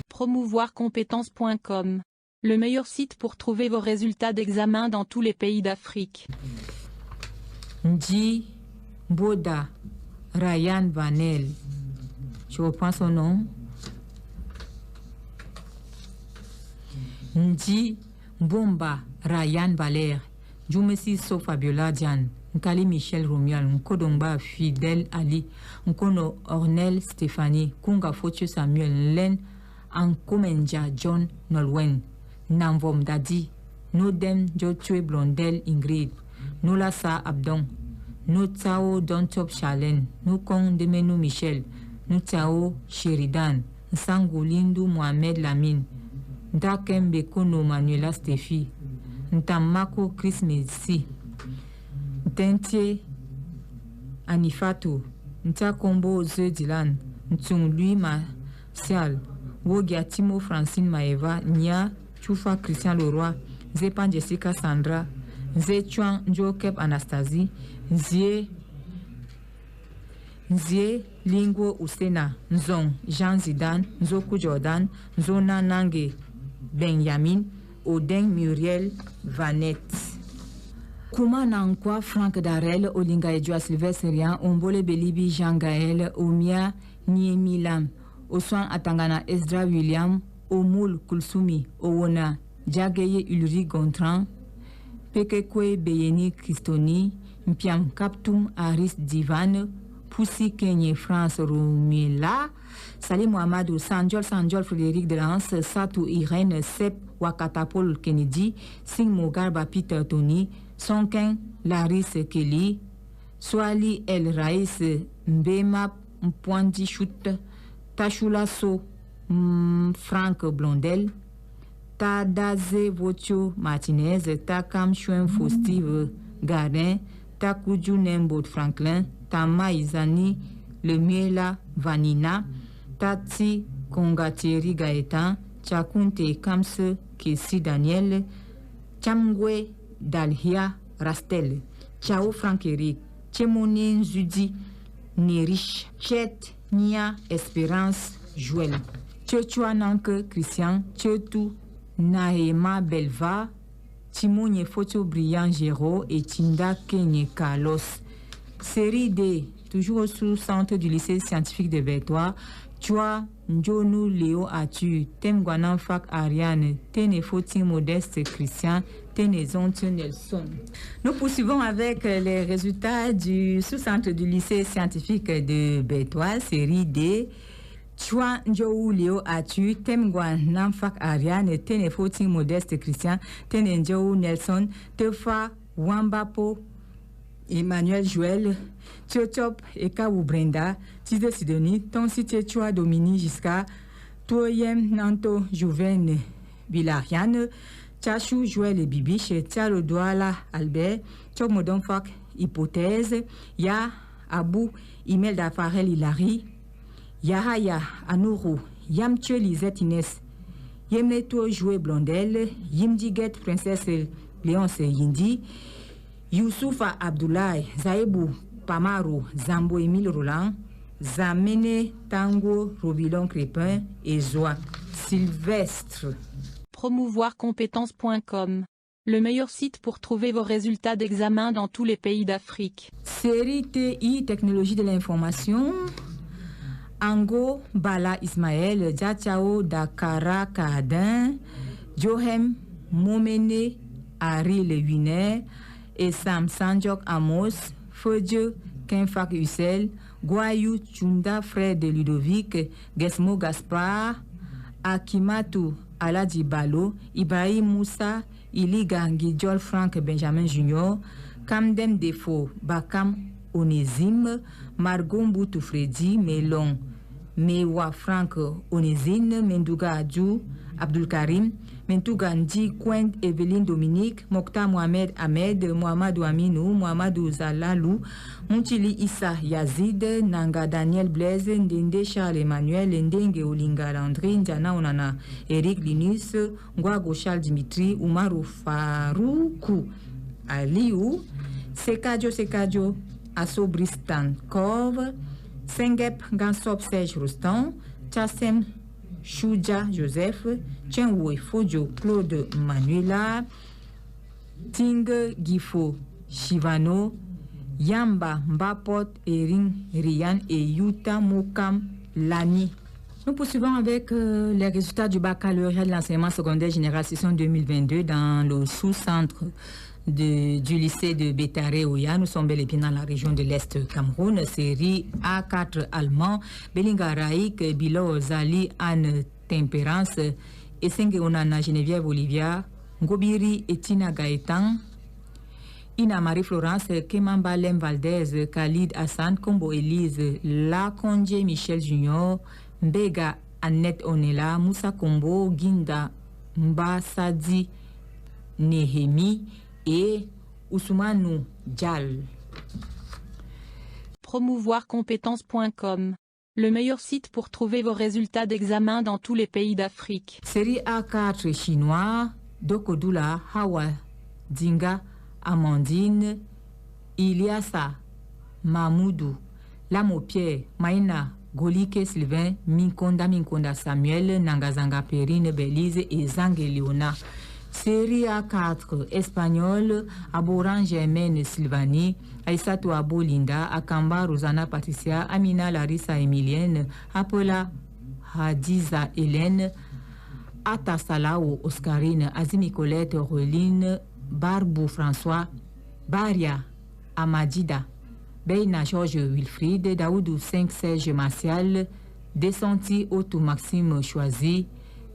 Promouvoircompétences.com, le meilleur site pour trouver vos résultats d'examen dans tous les pays d'Afrique. Ndi Boda Ryan Vanel. Je reprends son nom. Ndi Bomba Ryan Valère. Jumesi So Fabiola Diane. Nkali Michel Romial. Nkodongba Fidel Ali. Nkono Ornel Stéphanie. Kunga Fotio Samuel Len. Ankomenja John Nolwen. Namvom Dadi. Nodem Jotue Blondel Ingrid. Nolasa Abdon. Notao Dontop Chalen. Nukong Demenu Michel. Nutao Sheridan. Nsangulindu Mohamed Lamine. Ndakembe Kono Manuela Steffi. Ntamako Chris Messi. Ntentie Anifato. Ntakombo Ze Dylan. Ntung Louis Martial. Wogia Timo Francine Maeva. Nia Choufa Christian Leroy. Zepan Jessica Sandra. Nze Chuan Njokep Anastasie. Nzie Lingo Usena. Nzong Jean Zidane. Nzoku Jordan. Nzona Nange Benjamin. Odeng Muriel Vanette. Kuma Nankwa Franck Darel. Olinga Edjoa Sylvestre Rian. Ombole Belibi Jean Gaël. Omia Niemi Lam. Oswan Atangana Esdra William. Omoul Kulsumi. Owona Jageye Ulrich Gontran. Pekekwe Beyeni Christoni. Mpiam Kaptum Aris Divan. Poussi Kenye France Rumila. Salim Mohamadou Sanjol Frédéric Delance. Satou Irène Sep Wakatapol Kennedy. Sing Mogarba Peter Tony. Sonken Laris Kelly. Swali El Raïs Mbema Mpwandi Chute. Tachula So Franck Blondel. Tadaze Votio Martinez. Takam Chuen Faustive Gardin. Takuju Nembot Franklin. Tama Izani Lemiela Vanina. Tati Kongatieri Gaëtan. Chakunte Kamse Kessi Daniel. Chamgwe Dalhia Rastel. Chao Franck Eric. Chemoni Nzudi Nerish. Chet Nia Espérance Joël. Tchouchua Nanke Christian. Tchoutou Nahema Belva. Timounye Photo Brillant Géraud et Tinda Kenye Carlos. Série D, toujours sous centre du lycée scientifique de Bertois. Tchoua Njonu Léo Atu. Temguanan Fak Ariane. Tene Foti Modeste Christian. Tene Zonte Nelson. Nous poursuivons avec les résultats du sous-centre du lycée scientifique de Bertois. Série D. Chua Njou Léo Atu, Temgwan Namfak Ariane, Tene Foti Modeste Christian, Tene Njou Nelson, Tefa Wambapo, Emmanuel Joël, Tchotop Eka Brenda, Tide Sidoni, Tonsi Chua Domini Jiska, Toyem Nanto Jouven Bilariane, Chachou Joël et Bibiche, Tialo Douala Albert, Chok Modonfak Hypothèse, Ya Abou Imelda Farel Hilary, Yahaya Anourou, Yamtue Lisette Inès, Yemneto Joué Blondel, Yimdiget Princesse Léonce Yindi, Youssoufa Abdoulaye, Zaebou Pamaro, Zambo Émile Roland, Zamene Tango Robilon Crépin et Zoa Sylvestre. Promouvoircompétences.com, le meilleur site pour trouver vos résultats d'examen dans tous les pays d'Afrique. Série TI, technologie de l'information. Ango Bala Ismaël, Djatchao Dakara Kadin, Johem Momene Ari Le Winer, et Sam Sanjok Amos, Fodje Kenfak Hussel, Guayou Chunda Frère de Ludovic, Gesmo Gaspard, Akimatu Aladji Balo, Ibrahim Moussa, Iliga Ngidjol Frank Benjamin Junior, Kamdem Defo Bakam Onésime, Margot Mboutou Freddy, Melon Mewa Frank Onésine, Mendouga Adjou, Abdul Karim, Mentouga Ndi Kwend Evelyne Dominique, Mokhtar Mohamed Ahmed, Mohamedou Aminou, Mohamedou Zalalou, Moutili Issa Yazid, Nanga Daniel Blaise, Ndende Charles Emmanuel, Ndenge Olinga Landry, Ndiana Onana Eric Linus, Ngwago Charles Dimitri, Umaru Faroukou Aliou, Sekadjo Asso Bristan Kov, Sengep Gansop Serge Rostand, Chassem Chouja Joseph, Tchenwoe Fodjo Claude Manuela, Ting Gifo Shivano, Yamba Mbapot Erin Rian et Yuta Mokam Lani. Nous poursuivons avec les résultats du baccalauréat de l'enseignement secondaire général session 2022 dans le sous-centre du lycée de Bétaré Oya. Nous sommes bel et bien dans la région de l'Est Cameroun. Série A4 allemand, Belinga Raik, Bilo Zali, Anne Tempérance, Essenge Onana Geneviève Olivia, Ngobiri Etina Gaëtan, Ina Marie-Florence, Kemamba Lem Valdez, Khalid Hassan, Kombo Elise, Lakonje Michel Junior, Mbega Annette Onela, Moussa Kombo, Ginda Mbasadi Nehemi et Ousmane Dial. Promouvoircompétences.com, le meilleur site pour trouver vos résultats d'examen dans tous les pays d'Afrique. Série A4 chinois, Dokodula, Hawa, Dinga, Amandine, Iliasa, Mamoudou, Lamopierre, Maïna, Golike Sylvain, Minkonda Samuel, Nangazanga Perrine Belize et Zangue Léona. Série A4 espagnol, Aboran Germaine Sylvanie, Aïssatou Abo Linda, Akamba Rosana Patricia, Amina Larissa Emilienne, Apola Hadiza Hélène, Ata Salao Oscarine, Azimi Colette Roline, Barbou François, Baria Amadida, Beina Georges Wilfried, Daoudou 5 Serge Martial, Descenti Otto Maxime Choisi,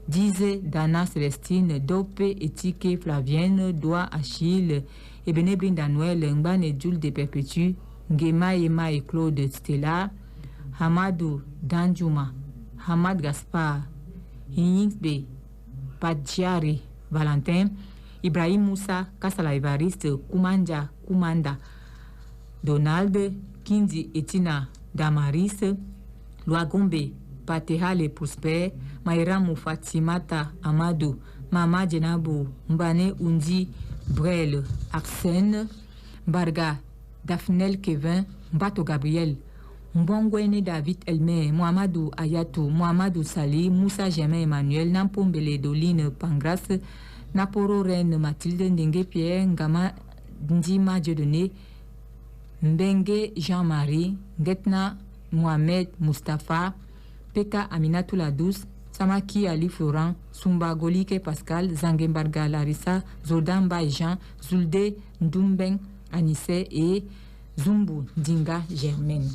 Dize Dana Célestine, Dope Etike Flavienne, Doa Achille, Ebene Brinda Noël, Mbane Jules de Perpétue, Ngema Ema et Claude Stella, Hamadou Danjuma, Hamad Gaspard, Hiningsbe, Padjiari Valentin, Ibrahim Moussa, Kassala Evariste, Kumanda, Donald, Kindi Etina Damaris, Loagombe, Patehale Prosper, Maïra Moufatimata Amadou, Mama Djenabou, Mbane Undi, Brel, Arsène, Barga, Daphnel Kevin, Mbato Gabriel, Mbongwene David Elmer, Mohamedou Ayatou, Mohamedou Sali, Moussa Germain Emmanuel, Nampombele Doline Pangras, Naporo Reine Mathilde Ndenge Pierre, Ngama Ndima Dieudonné, Mbenge Jean-Marie, Getna Mohamed Mustafa, Peka Aminatou Ladous, Samaki Ali Florent, Sumba Golike Pascal, Zangembarga Larissa, Zodamba Jean, Zulde Ndumbeng Anissé et Zumbu Dinga Germaine.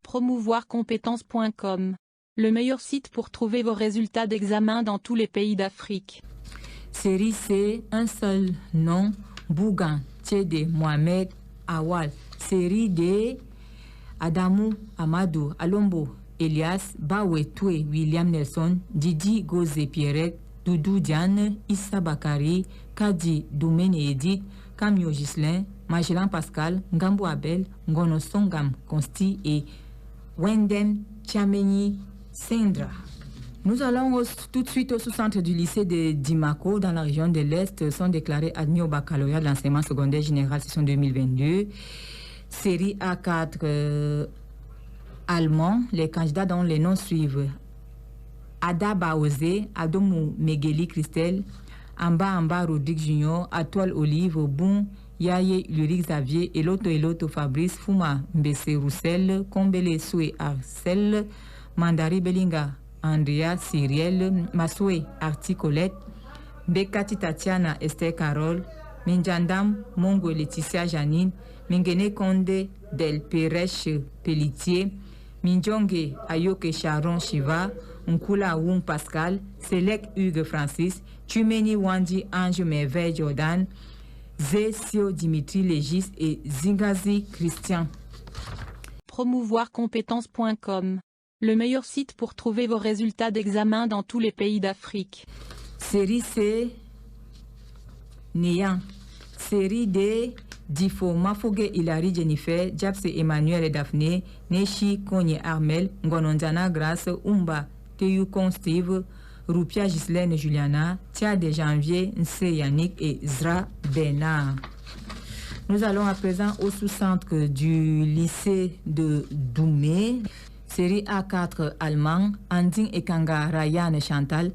Promouvoircompétences.com, le meilleur site pour trouver vos résultats d'examen dans tous les pays d'Afrique. Série C, un seul nom, Bougan, Tchédé, Mohamed, Awal. Série D, Adamou, Amadou, Alombo, Elias, Bawe Toué, William Nelson, Didi Gozé Pierrette, Doudou Diane, Issa Bakari, Kadi Doumene Edith, Camio Gislin, Magellan Pascal, Ngambo Abel, Ngono Songam Consti et Wendem Tchameni Sendra. Nous allons tout de suite au sous-centre du lycée de Dimako, dans la région de l'Est, sont déclarés admis au baccalauréat de l'enseignement secondaire général session 2022. Série A4 allemand, les candidats dont les noms suivent: Ada Baozé, Adomou Megeli Christelle, Amba Rodrigue Junior, Atoile Olive, Bon, Yaye Ulrich Xavier, Eloto Fabrice, Fuma Mbese Roussel, Kombele Soué Arcel, Mandari Belinga, Andrea Cyriel, Masoué Arti Colette, Bekati Tatiana Esther Carole, Minjandam Mongo Laetitia Janine, Mingene Konde Del Pereche Pelletier, Minjonge Ayoke Sharon Shiva, Nkula Woum Pascal, Selek Hugues Francis, Tumeni Wandi Ange Merveille Jordan, Zesio Dimitri Légis et Zingazi Christian. Promouvoircompétences.com, le meilleur site pour trouver vos résultats d'examen dans tous les pays d'Afrique. Série C, Néant. Série D, Difo Mafoge Hilary Jennifer, Japse Emmanuel et Daphné, Neshi Konye Armel, Ngononzana Grace, Umba, Teyukon Steve, Rupia Gislaine Juliana, Tia de Janvier, Nse Yannick et Zra Bernard. Nous allons à présent au sous-centre du lycée de Doumé. Série A4 allemand, Anding Ekanga Ryan Chantal,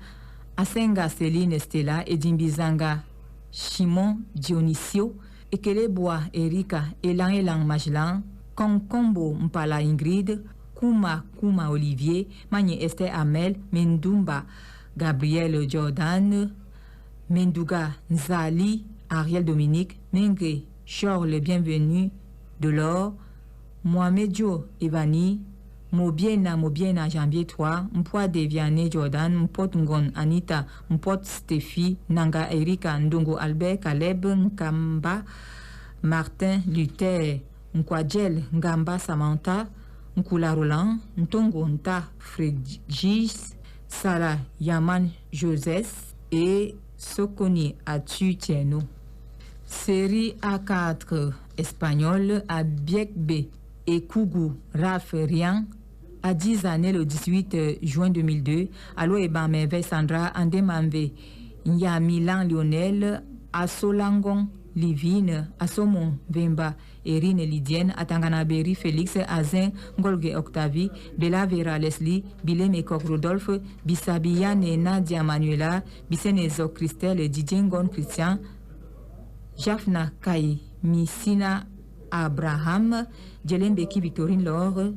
Asenga Céline Stella et Dimbizanga Shimon Dionisio, Ekeleboa Erika Elan Majlan, Konkombo Mpala Ingrid, Kuma Olivier, Magne Esther Amel, Mendumba Gabriel Jordan, Menduga Nzali, Ariel Dominique, Menge Chor le bienvenu de l'or, Mohamed Jo Evani, Mobiena Janvier 3, Mpoa Deviane Jordan, Mpot Ngon Anita, Mpot Stéphie, Nanga Erika, Ndongo Albert, Caleb Nkamba, Martin Luther, Nkwadjel Ngamba Samantha, Nkula Roland, Ntongo Nta Fredgis, Sarah Yaman Joseph et Sokoni Atu Tieno. Série A4 espagnole, Abiek B et Kougou Raf Rian, à 10 années le 18 juin 2002, Alo Eba Merveille Sandra, Andemamve, Nya Milan Lionel, Asolangon Livine, Asomon Vemba, Erine Lydienne, Atanganaberi Félix, Azin Ngolge Octavie, Bella Vera Leslie, Bilé Mekok Rodolphe, Bissabiane Nadia Manuela, Bissenezo Christelle, Didier Ngon Christian, Jafna Kai, Missina Abraham, Djelembeki Victorine Laure,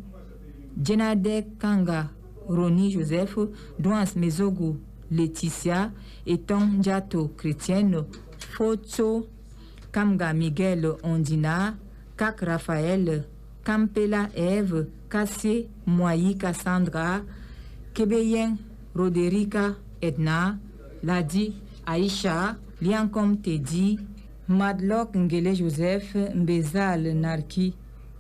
Djenade Kanga, Roni Joseph, Douance Mezogu Laetitia, Eton Djato Chrétienne, Foto Kamga Miguel Ondina, Kak Raphaël, Kampela Eve, Kassé Moyi Cassandra, Kebeyen Roderica Edna, Ladi Aïcha, Liankom Teddy, Madlock Ngele Joseph, Mbezal Narki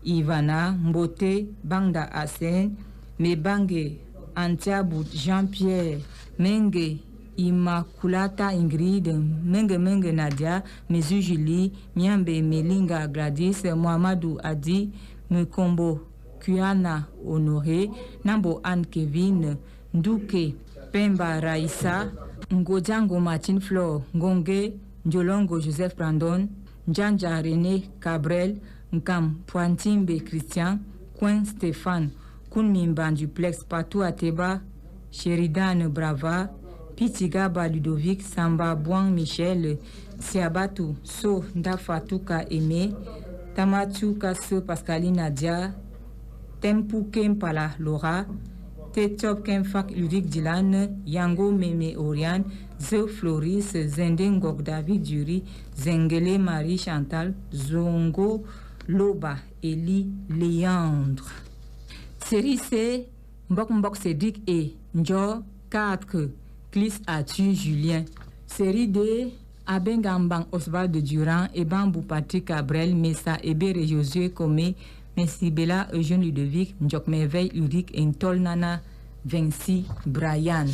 Ivana, Mbote Bangda Asen, Mebange Antiabut Jean-Pierre, Menge Immaculata Ingrid, Menge Nadia, Mezu Julie, Miambe Melinga Gladys, Mohamedou Adi, Mukombo Kuana Honoré, Nambo Anne Kevin, Ndouke Pemba Raissa, Ngodjango Martin Flore, Ngonge Njolongo Joseph Brandon, Njanja René Cabrel, Nkam Pointimbe Christian, Coin Stéphane, Kunmimban Duplex Patou Ateba, Sheridan Brava, Pitigaba Ludovic, Samba Bouang Michel, Siabatu So Ndafatuka Aimé, Tamatu Kasso Pascaline Nadia, Tempu Kempala Laura, Tetop Kemfak Ulrich Dylan, Yango Meme Oriane, Ze Floris, Zendengok David Dury, Zengele Marie Chantal, Zongo Loba Eli Léandre. Série C, Mbok Cédric et Njo 4, Clis Atu Julien. Série D, Abengambang Oswald Durand, Ebambou Patrick Cabrel, Messa Ebere Josué Komé, Messibela Eugène Ludovic, Njok Merveille Ulrich et Ntol Nana Vinci Brian.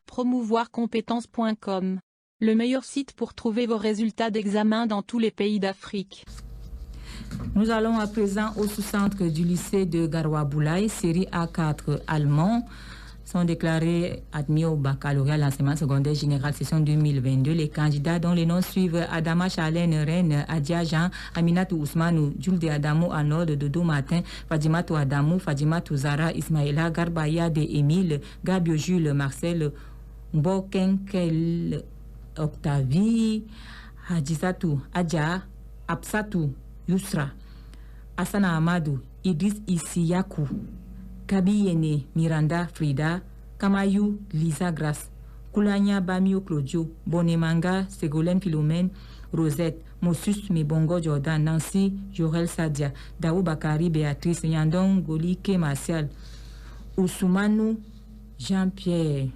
Promouvoircompétences.com, le meilleur site pour trouver vos résultats d'examen dans tous les pays d'Afrique. Nous allons à présent au sous-centre du lycée de Garoua-Boulaye, série A4 allemand. Sont déclarés admis au baccalauréat l'enseignement secondaire général session 2022. Les candidats dont les noms suivent: Adama Charlène Reine, Adia Jean, Aminatou Ousmanou, Julde Adamou Anod, Dodo Martin, Fadimatou Adamou, Fadimatou Zara, Ismaïla, Garbaya de Émile, Gabio Jules, Marcel, Bokenkel Octavie, Hadjisatu Adja, Absatu Yusra, Asana Amadou, Idris Isiyaku, Kabiyene Miranda Frida, Kamayu Lisa Grace, Kulanya Bamio Claudio, Bonemanga Ségolène Philomène, Rosette, Mossus Mebongo Jordan, Nancy Jorel Sadia, Daou Bakari Béatrice, Yandong Golike Martial, Oussoumanu Jean-Pierre,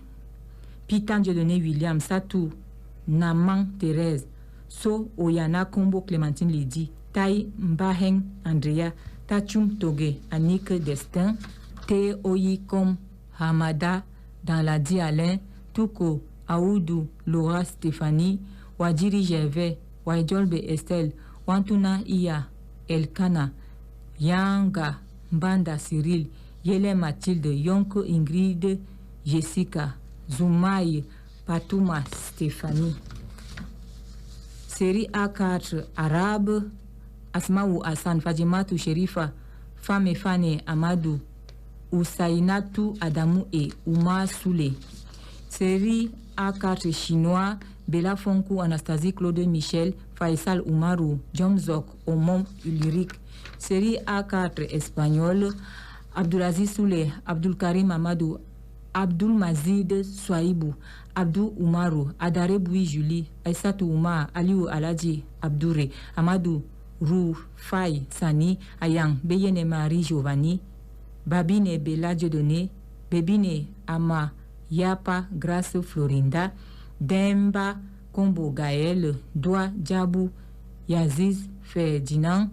Pitan Dieudonné William, Satou Naman Thérèse, So Oyana Kombo Clémentine Lydie, Tai Mbaheng Andrea, Tachum Toge, Annick Destin, Te Oyikom Hamada, Danladi Alain, Touko Aoudou Laura Stéphanie, Wadjiri Gervais, Waidjolbe Estelle, Wantuna Iya Elkana, Yanga Mbanda Cyril, Yele Mathilde, Yonko Ingrid, Jessica, Zoumaï, Patouma Stéphanie. Série A4 Arabe, Asmaou Hassan, Fadjimatou Sherifa, Femme Fane Amadou, Oussainatou Adamou et Ouma Soulé. Série A4 Chinois, Bella Fonkou, Anastasie Claude Michel, Faisal Oumarou, Jomzok, Omom Ulrich. Série A4 Espagnol, Abdulaziz Soulé, Abdul Karim Amadou, Abdul Mazid Souaibou, Abdou Oumarou, Adare Boui Julie, Aïssatou Oumar, Aliou Aladji, Abdouré, Amadou Rou, Faye Sani, Ayang, Beyene Marie Giovanni, Babine Bella Dieudonné, Bébine Ama Yapa Grace Florinda, Demba Kombo Gaël, Doua Djabou Yaziz Ferdinand,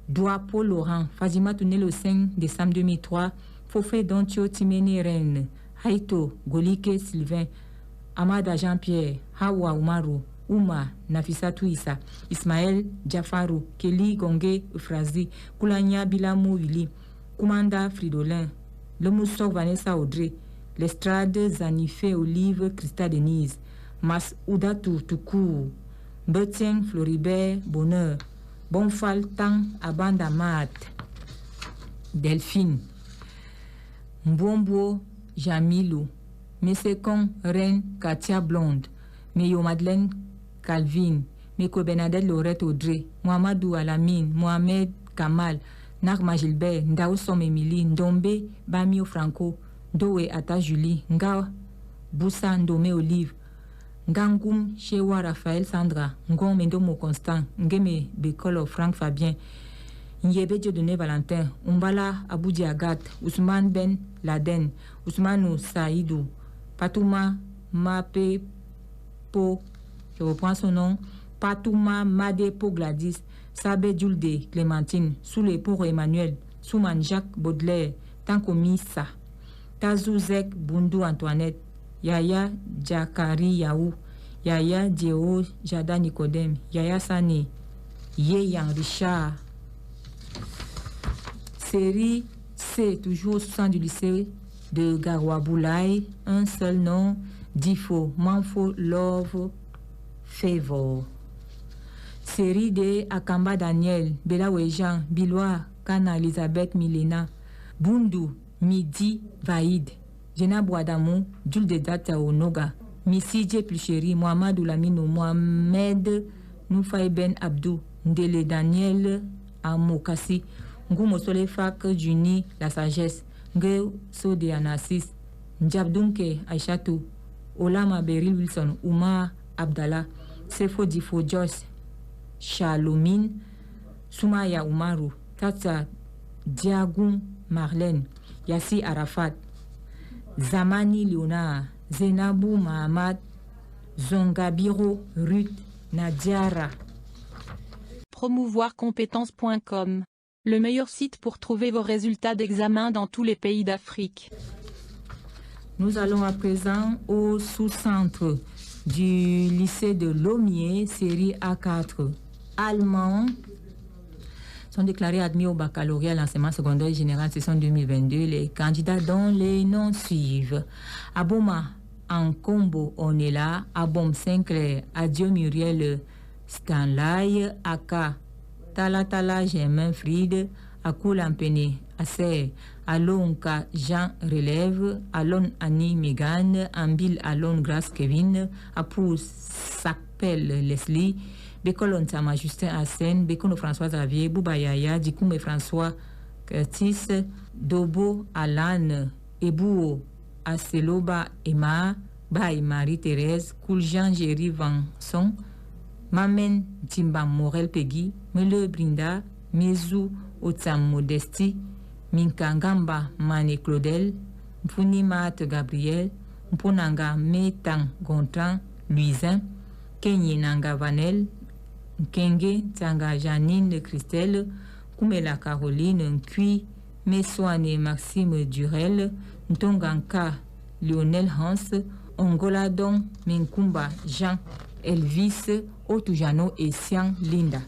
Doua Paul Laurent, Fadjima Touné le 5 décembre 2003, Fofé Dontio Timene Rennes, Haïto Golike Sylvain, Amada Jean-Pierre, Hawa Oumarou, Ouma Nafissatou Issa, Ismaël Jafarou, Kelly Gongé Frazi, Koulania Bilamou Willy, Koumanda Fridolin, Le Moussok Vanessa Audrey, Lestrade Zanifé Olive Christa Denise, Mas Oudatou Toukou, Betien Floribert Bonheur, Bonfal Tang Abanda Mat, Delphine, Mbombo Jamilou, Messekon Reine Katia Blonde, Meyo Madeleine Calvin, Meko Bernadette Laurette Audrey, Mohamedou Alamine, Mohamed Kamal, Narma Gilbert, Ndao Som Emily, Ndombe Bamio Franco, Dowe Ata Julie, Nga Boussa Ndome Olive, Ngangoum Shewa Raphaël Sandra, Ngon Mendomo Constant, Ngeme Bekolo Franck Fabien, Nyebe Dieudonné Valentin, Umbala Aboudi Agat, Ousmane Ben Laden, Ousmanou Saïdou, Patouma Mape Po, je reprends son nom, Patouma Made Po Gladys, Sabé Djulde Clémentine, Soulé Pour Emmanuel, Souman Jacques Baudelaire, Tankomissa, Tazouzek Bundou Antoinette, Yaya Jakari Yaou, Yaya Djeo Jada Nicodème, Yaya Sane, Yeyan Richard. Série C, toujours au sein du lycée de Garoua Boulaye, un seul nom, Difo, Manfo Love Favor. Série D, Akamba Daniel, Bella Wejan, Biloa, Kana Elisabeth Milena, Bundu, Midi Vaïd, Jena Bouadamou, Jules de Data Onoga, Missi Dje Pluchéri, Mohamed Oulamino, Mohamed Noufaï Ben Abdou, Ndele Daniel Amokassi, Ngoumo Solefak Juni, La Sagesse, Nge Sode Anassis, Ndjabdunke Aïchatou, Olama Beryl Wilson, Oumar Abdallah, Sefo Difo Joyce, Shalomine, Soumaya Oumarou, Tata Diagoum Marlène, Yassi Arafat, Zamani Léonard, Zenabou Mahamad, Zongabiro Ruth Nadiara. Promouvoircompétences.com, le meilleur site pour trouver vos résultats d'examen dans tous les pays d'Afrique. Nous allons à présent au sous-centre du lycée de Lomier, série A4. Allemands sont déclarés admis au baccalauréat à l'enseignement secondaire général session 2022. Les candidats dont les noms suivent: Aboma Ankombo Onela, Abom Sinclair, Adieu Muriel Stanley, Aka Talatala Germain Fried, Akul Ampene, Aser, Alonka Jean Relève, Alon Annie Megan, Ambil Alon Grace Kevin, Apou Sakpel Leslie, Bekolon Tama Justin Assen, Bekono François Xavier, Boubayaya, Dikoume François Curtis, Dobo Alan, Ebouo, Aseloba Emma, Bay Marie-Thérèse, Kouljan Jerry Vanson, Mamen Timba Morel Peggy, Mele Brinda, Mezu Otsam Modesti, Minkangamba Mane Claudel, Mpuni Mat Gabriel, Mponanga Metang Gontran, Luisin, Kenye Nanga Vanel, Nkenge Tanga Janine Christelle, Koumela Caroline Nkui, Messoane Maxime Durel, Ntonganka Lionel Hans, Ongoladon Menkumba Jean Elvis Otujano et Sian Linda.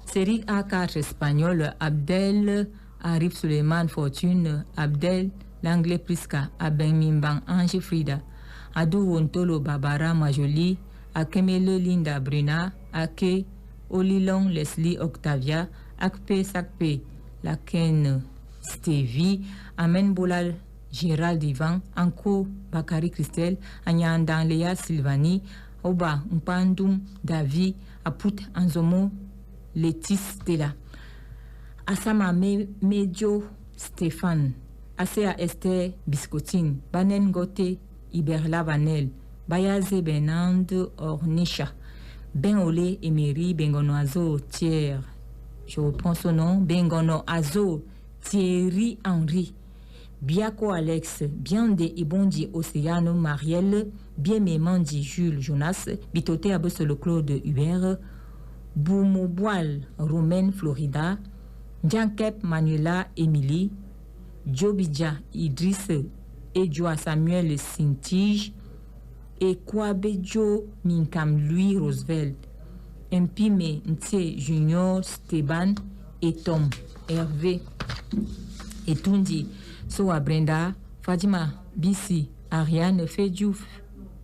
Série A4 espagnol, Abdel Arif Suleiman Fortune, Abdel Langlais Priska, Aben Mimban Ange Frida, Adou Wontolo Barbara Majoli, Akemele Linda Bruna, Ake Olilon Leslie Octavia, Akpe Sakpe Laken Stevie, Amen Bolal Gérald Ivan, Anko Bakari Christelle, Anyandan Léa Sylvanie, Oba Mpandum Davi, Aput Anzomo Letis Stella, Asama Medio Stéphane, Asea Esther Biscotine, Banen Gote Iberla Vanel, Bayaze Benand Ornisha, Ben Olé Emery Bengonoazo Thiers, je reprends son nom, Bengono Azo Thierry Henry, Biako Alex, Biande Ibondi Océano Marielle, Biememandi Jules Jonas, Bitote Abosolo Claude Hubert, Boumouboal Romaine Florida, Djankep Manuela Émilie, Djobidja Idriss Edjoa Samuel Sintige, et Kouabejo Minkam Louis Roosevelt, Mpime Nte Junior Steban et Tom Hervé et Tundi Soa Brenda, Fadima Bissi, Ariane Fedjouf,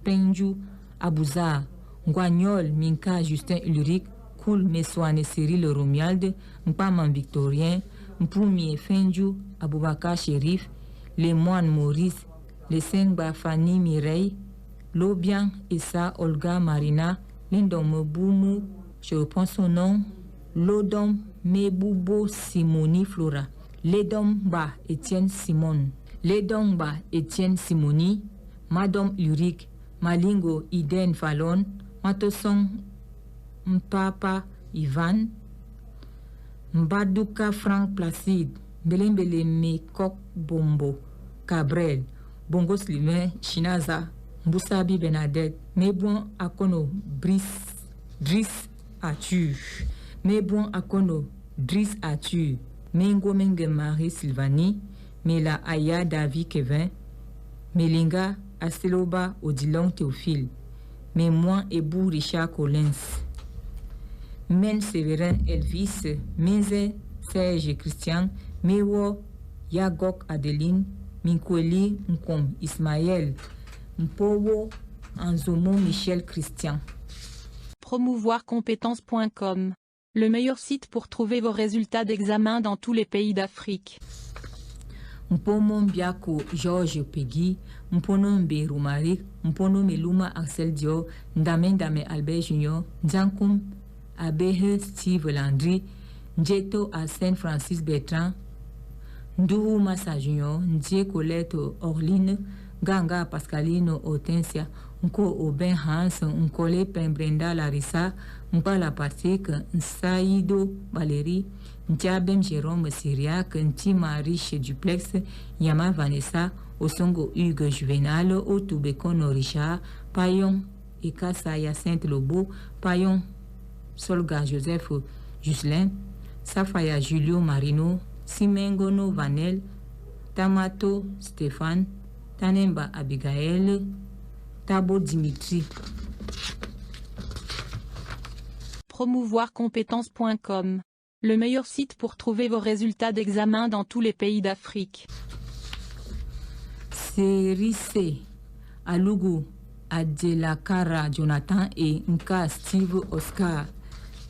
Penju Abouza, Nguagnol Minka Justin Ulrich, Koul Messoane Cyril Romuald, Mpaman Victorien, Mpoumie Fendjou, Aboubaka Chérif, Les Moines Maurice, Les Sengba Fanny Mireille, Lobian Issa Olga Marina, Lindom Boumou, je reprends son nom, Lodom Meboubo Simoni Flora, Ledom Ba Etienne Simon, Ledom Ba Etienne Simoni, Madame Ulrich, Malingo Iden Fallon, Matosong Mpapa Ivan, Mbadouka Frank Placide, Belembele Mekok Bombo, Cabrel, Bongo Sylvain Chinaza, Mboussabi Bernadette, Mebouan Akono Driss Atu, Mebouan Akono Driss Atu, Mengo Menge Marie Sylvanie, Mela Aya David Kevin, Melinga Asteloba Odilon Théophile, Mémoin Ebou Richard Collins, Men Séverin Elvis, Meze Serge Christian, Mewo Yagok Adeline, Minkweli Nkom Ismaël, Mpowo Anzomo Michel Christian. Promouvoircompétences.com, le meilleur site pour trouver vos résultats d'examen dans tous les pays d'Afrique. Mpomo Mbiako Georges Peggy, Mpono Mbe Romaric, Mpono Meluma Axel Dio, Ndame Albert Junior, Njankoum Abehe Steve Landry, Njeto Arsène Francis Bertrand, Ndourou Massa Junior, Ndje Colette Orline, Ganga Pascalino Hortensia, Nko Aubin Hans, Nkole Pembrenda Larissa, Mpala Patrick, Nsaido Valérie, Ntiabem Jérôme Syriac, Ntima Riche Duplex, Yama Vanessa, Osongo Hugues Juvenal, Otubekono Richard, Payon Ekasa Hyacinthe Lobo, Payon Solga Joseph Juslin, Safaya Julio Marino, Simengono Vanel, Tamato Stéphane, Tanemba Abigail, Tabo Dimitri. Promouvoircompétences.com, le meilleur site pour trouver vos résultats d'examen dans tous les pays d'Afrique. Série C, Alugu, Adelakara Jonathan et Nka Steve Oscar.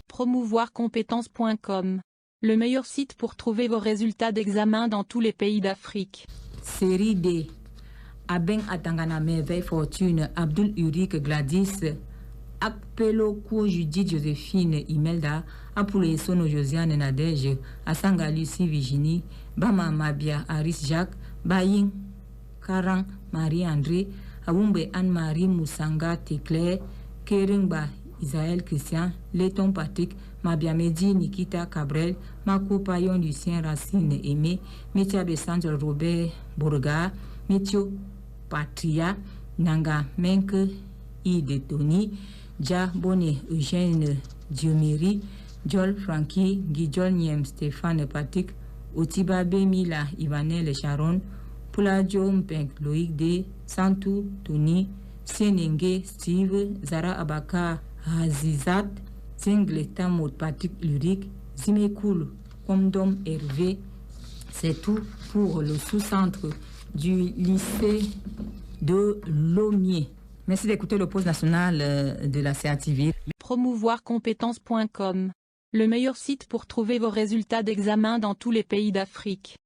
Promouvoircompétences.com, le meilleur site pour trouver vos résultats d'examen dans tous les pays d'Afrique. Série D. Aben Atangana Merveille Fortune, Abdul Urik Gladys, Akpelo Kou Judith Joséphine Imelda, Apule Sono Josiane Nadège, Asanga Lucie Virginie, Bama Mabia Aris Jacques, Bayin Karan Marie-André, Awumbe Anne-Marie Moussanga Teclair, Keringba Isaël Christian, Letton Patrick, Mabia Medi Nikita Cabrel, Mako Payon Lucien Racine Aimé, Métia de Sandre Robert Bourga, Métio Patria, Nanga Menke Ide Tony, Dja Bonnet Eugène Diomiri, Jol Frankie, Guijol Niem Stéphane Patrick, Otibabe Mila Ivanel Sharon, Puladio Mpeng Loïc D, Santou Tony, Senenge Steve, Zara Abaka Hazizat, Zingle Tamot Patrick Lurik, Zimekoul Komdom Hervé. C'est tout pour le sous-centre du lycée de Lomier. Merci d'écouter le poste national de la CATV. Promouvoircompétences.com, le meilleur site pour trouver vos résultats d'examen dans tous les pays d'Afrique.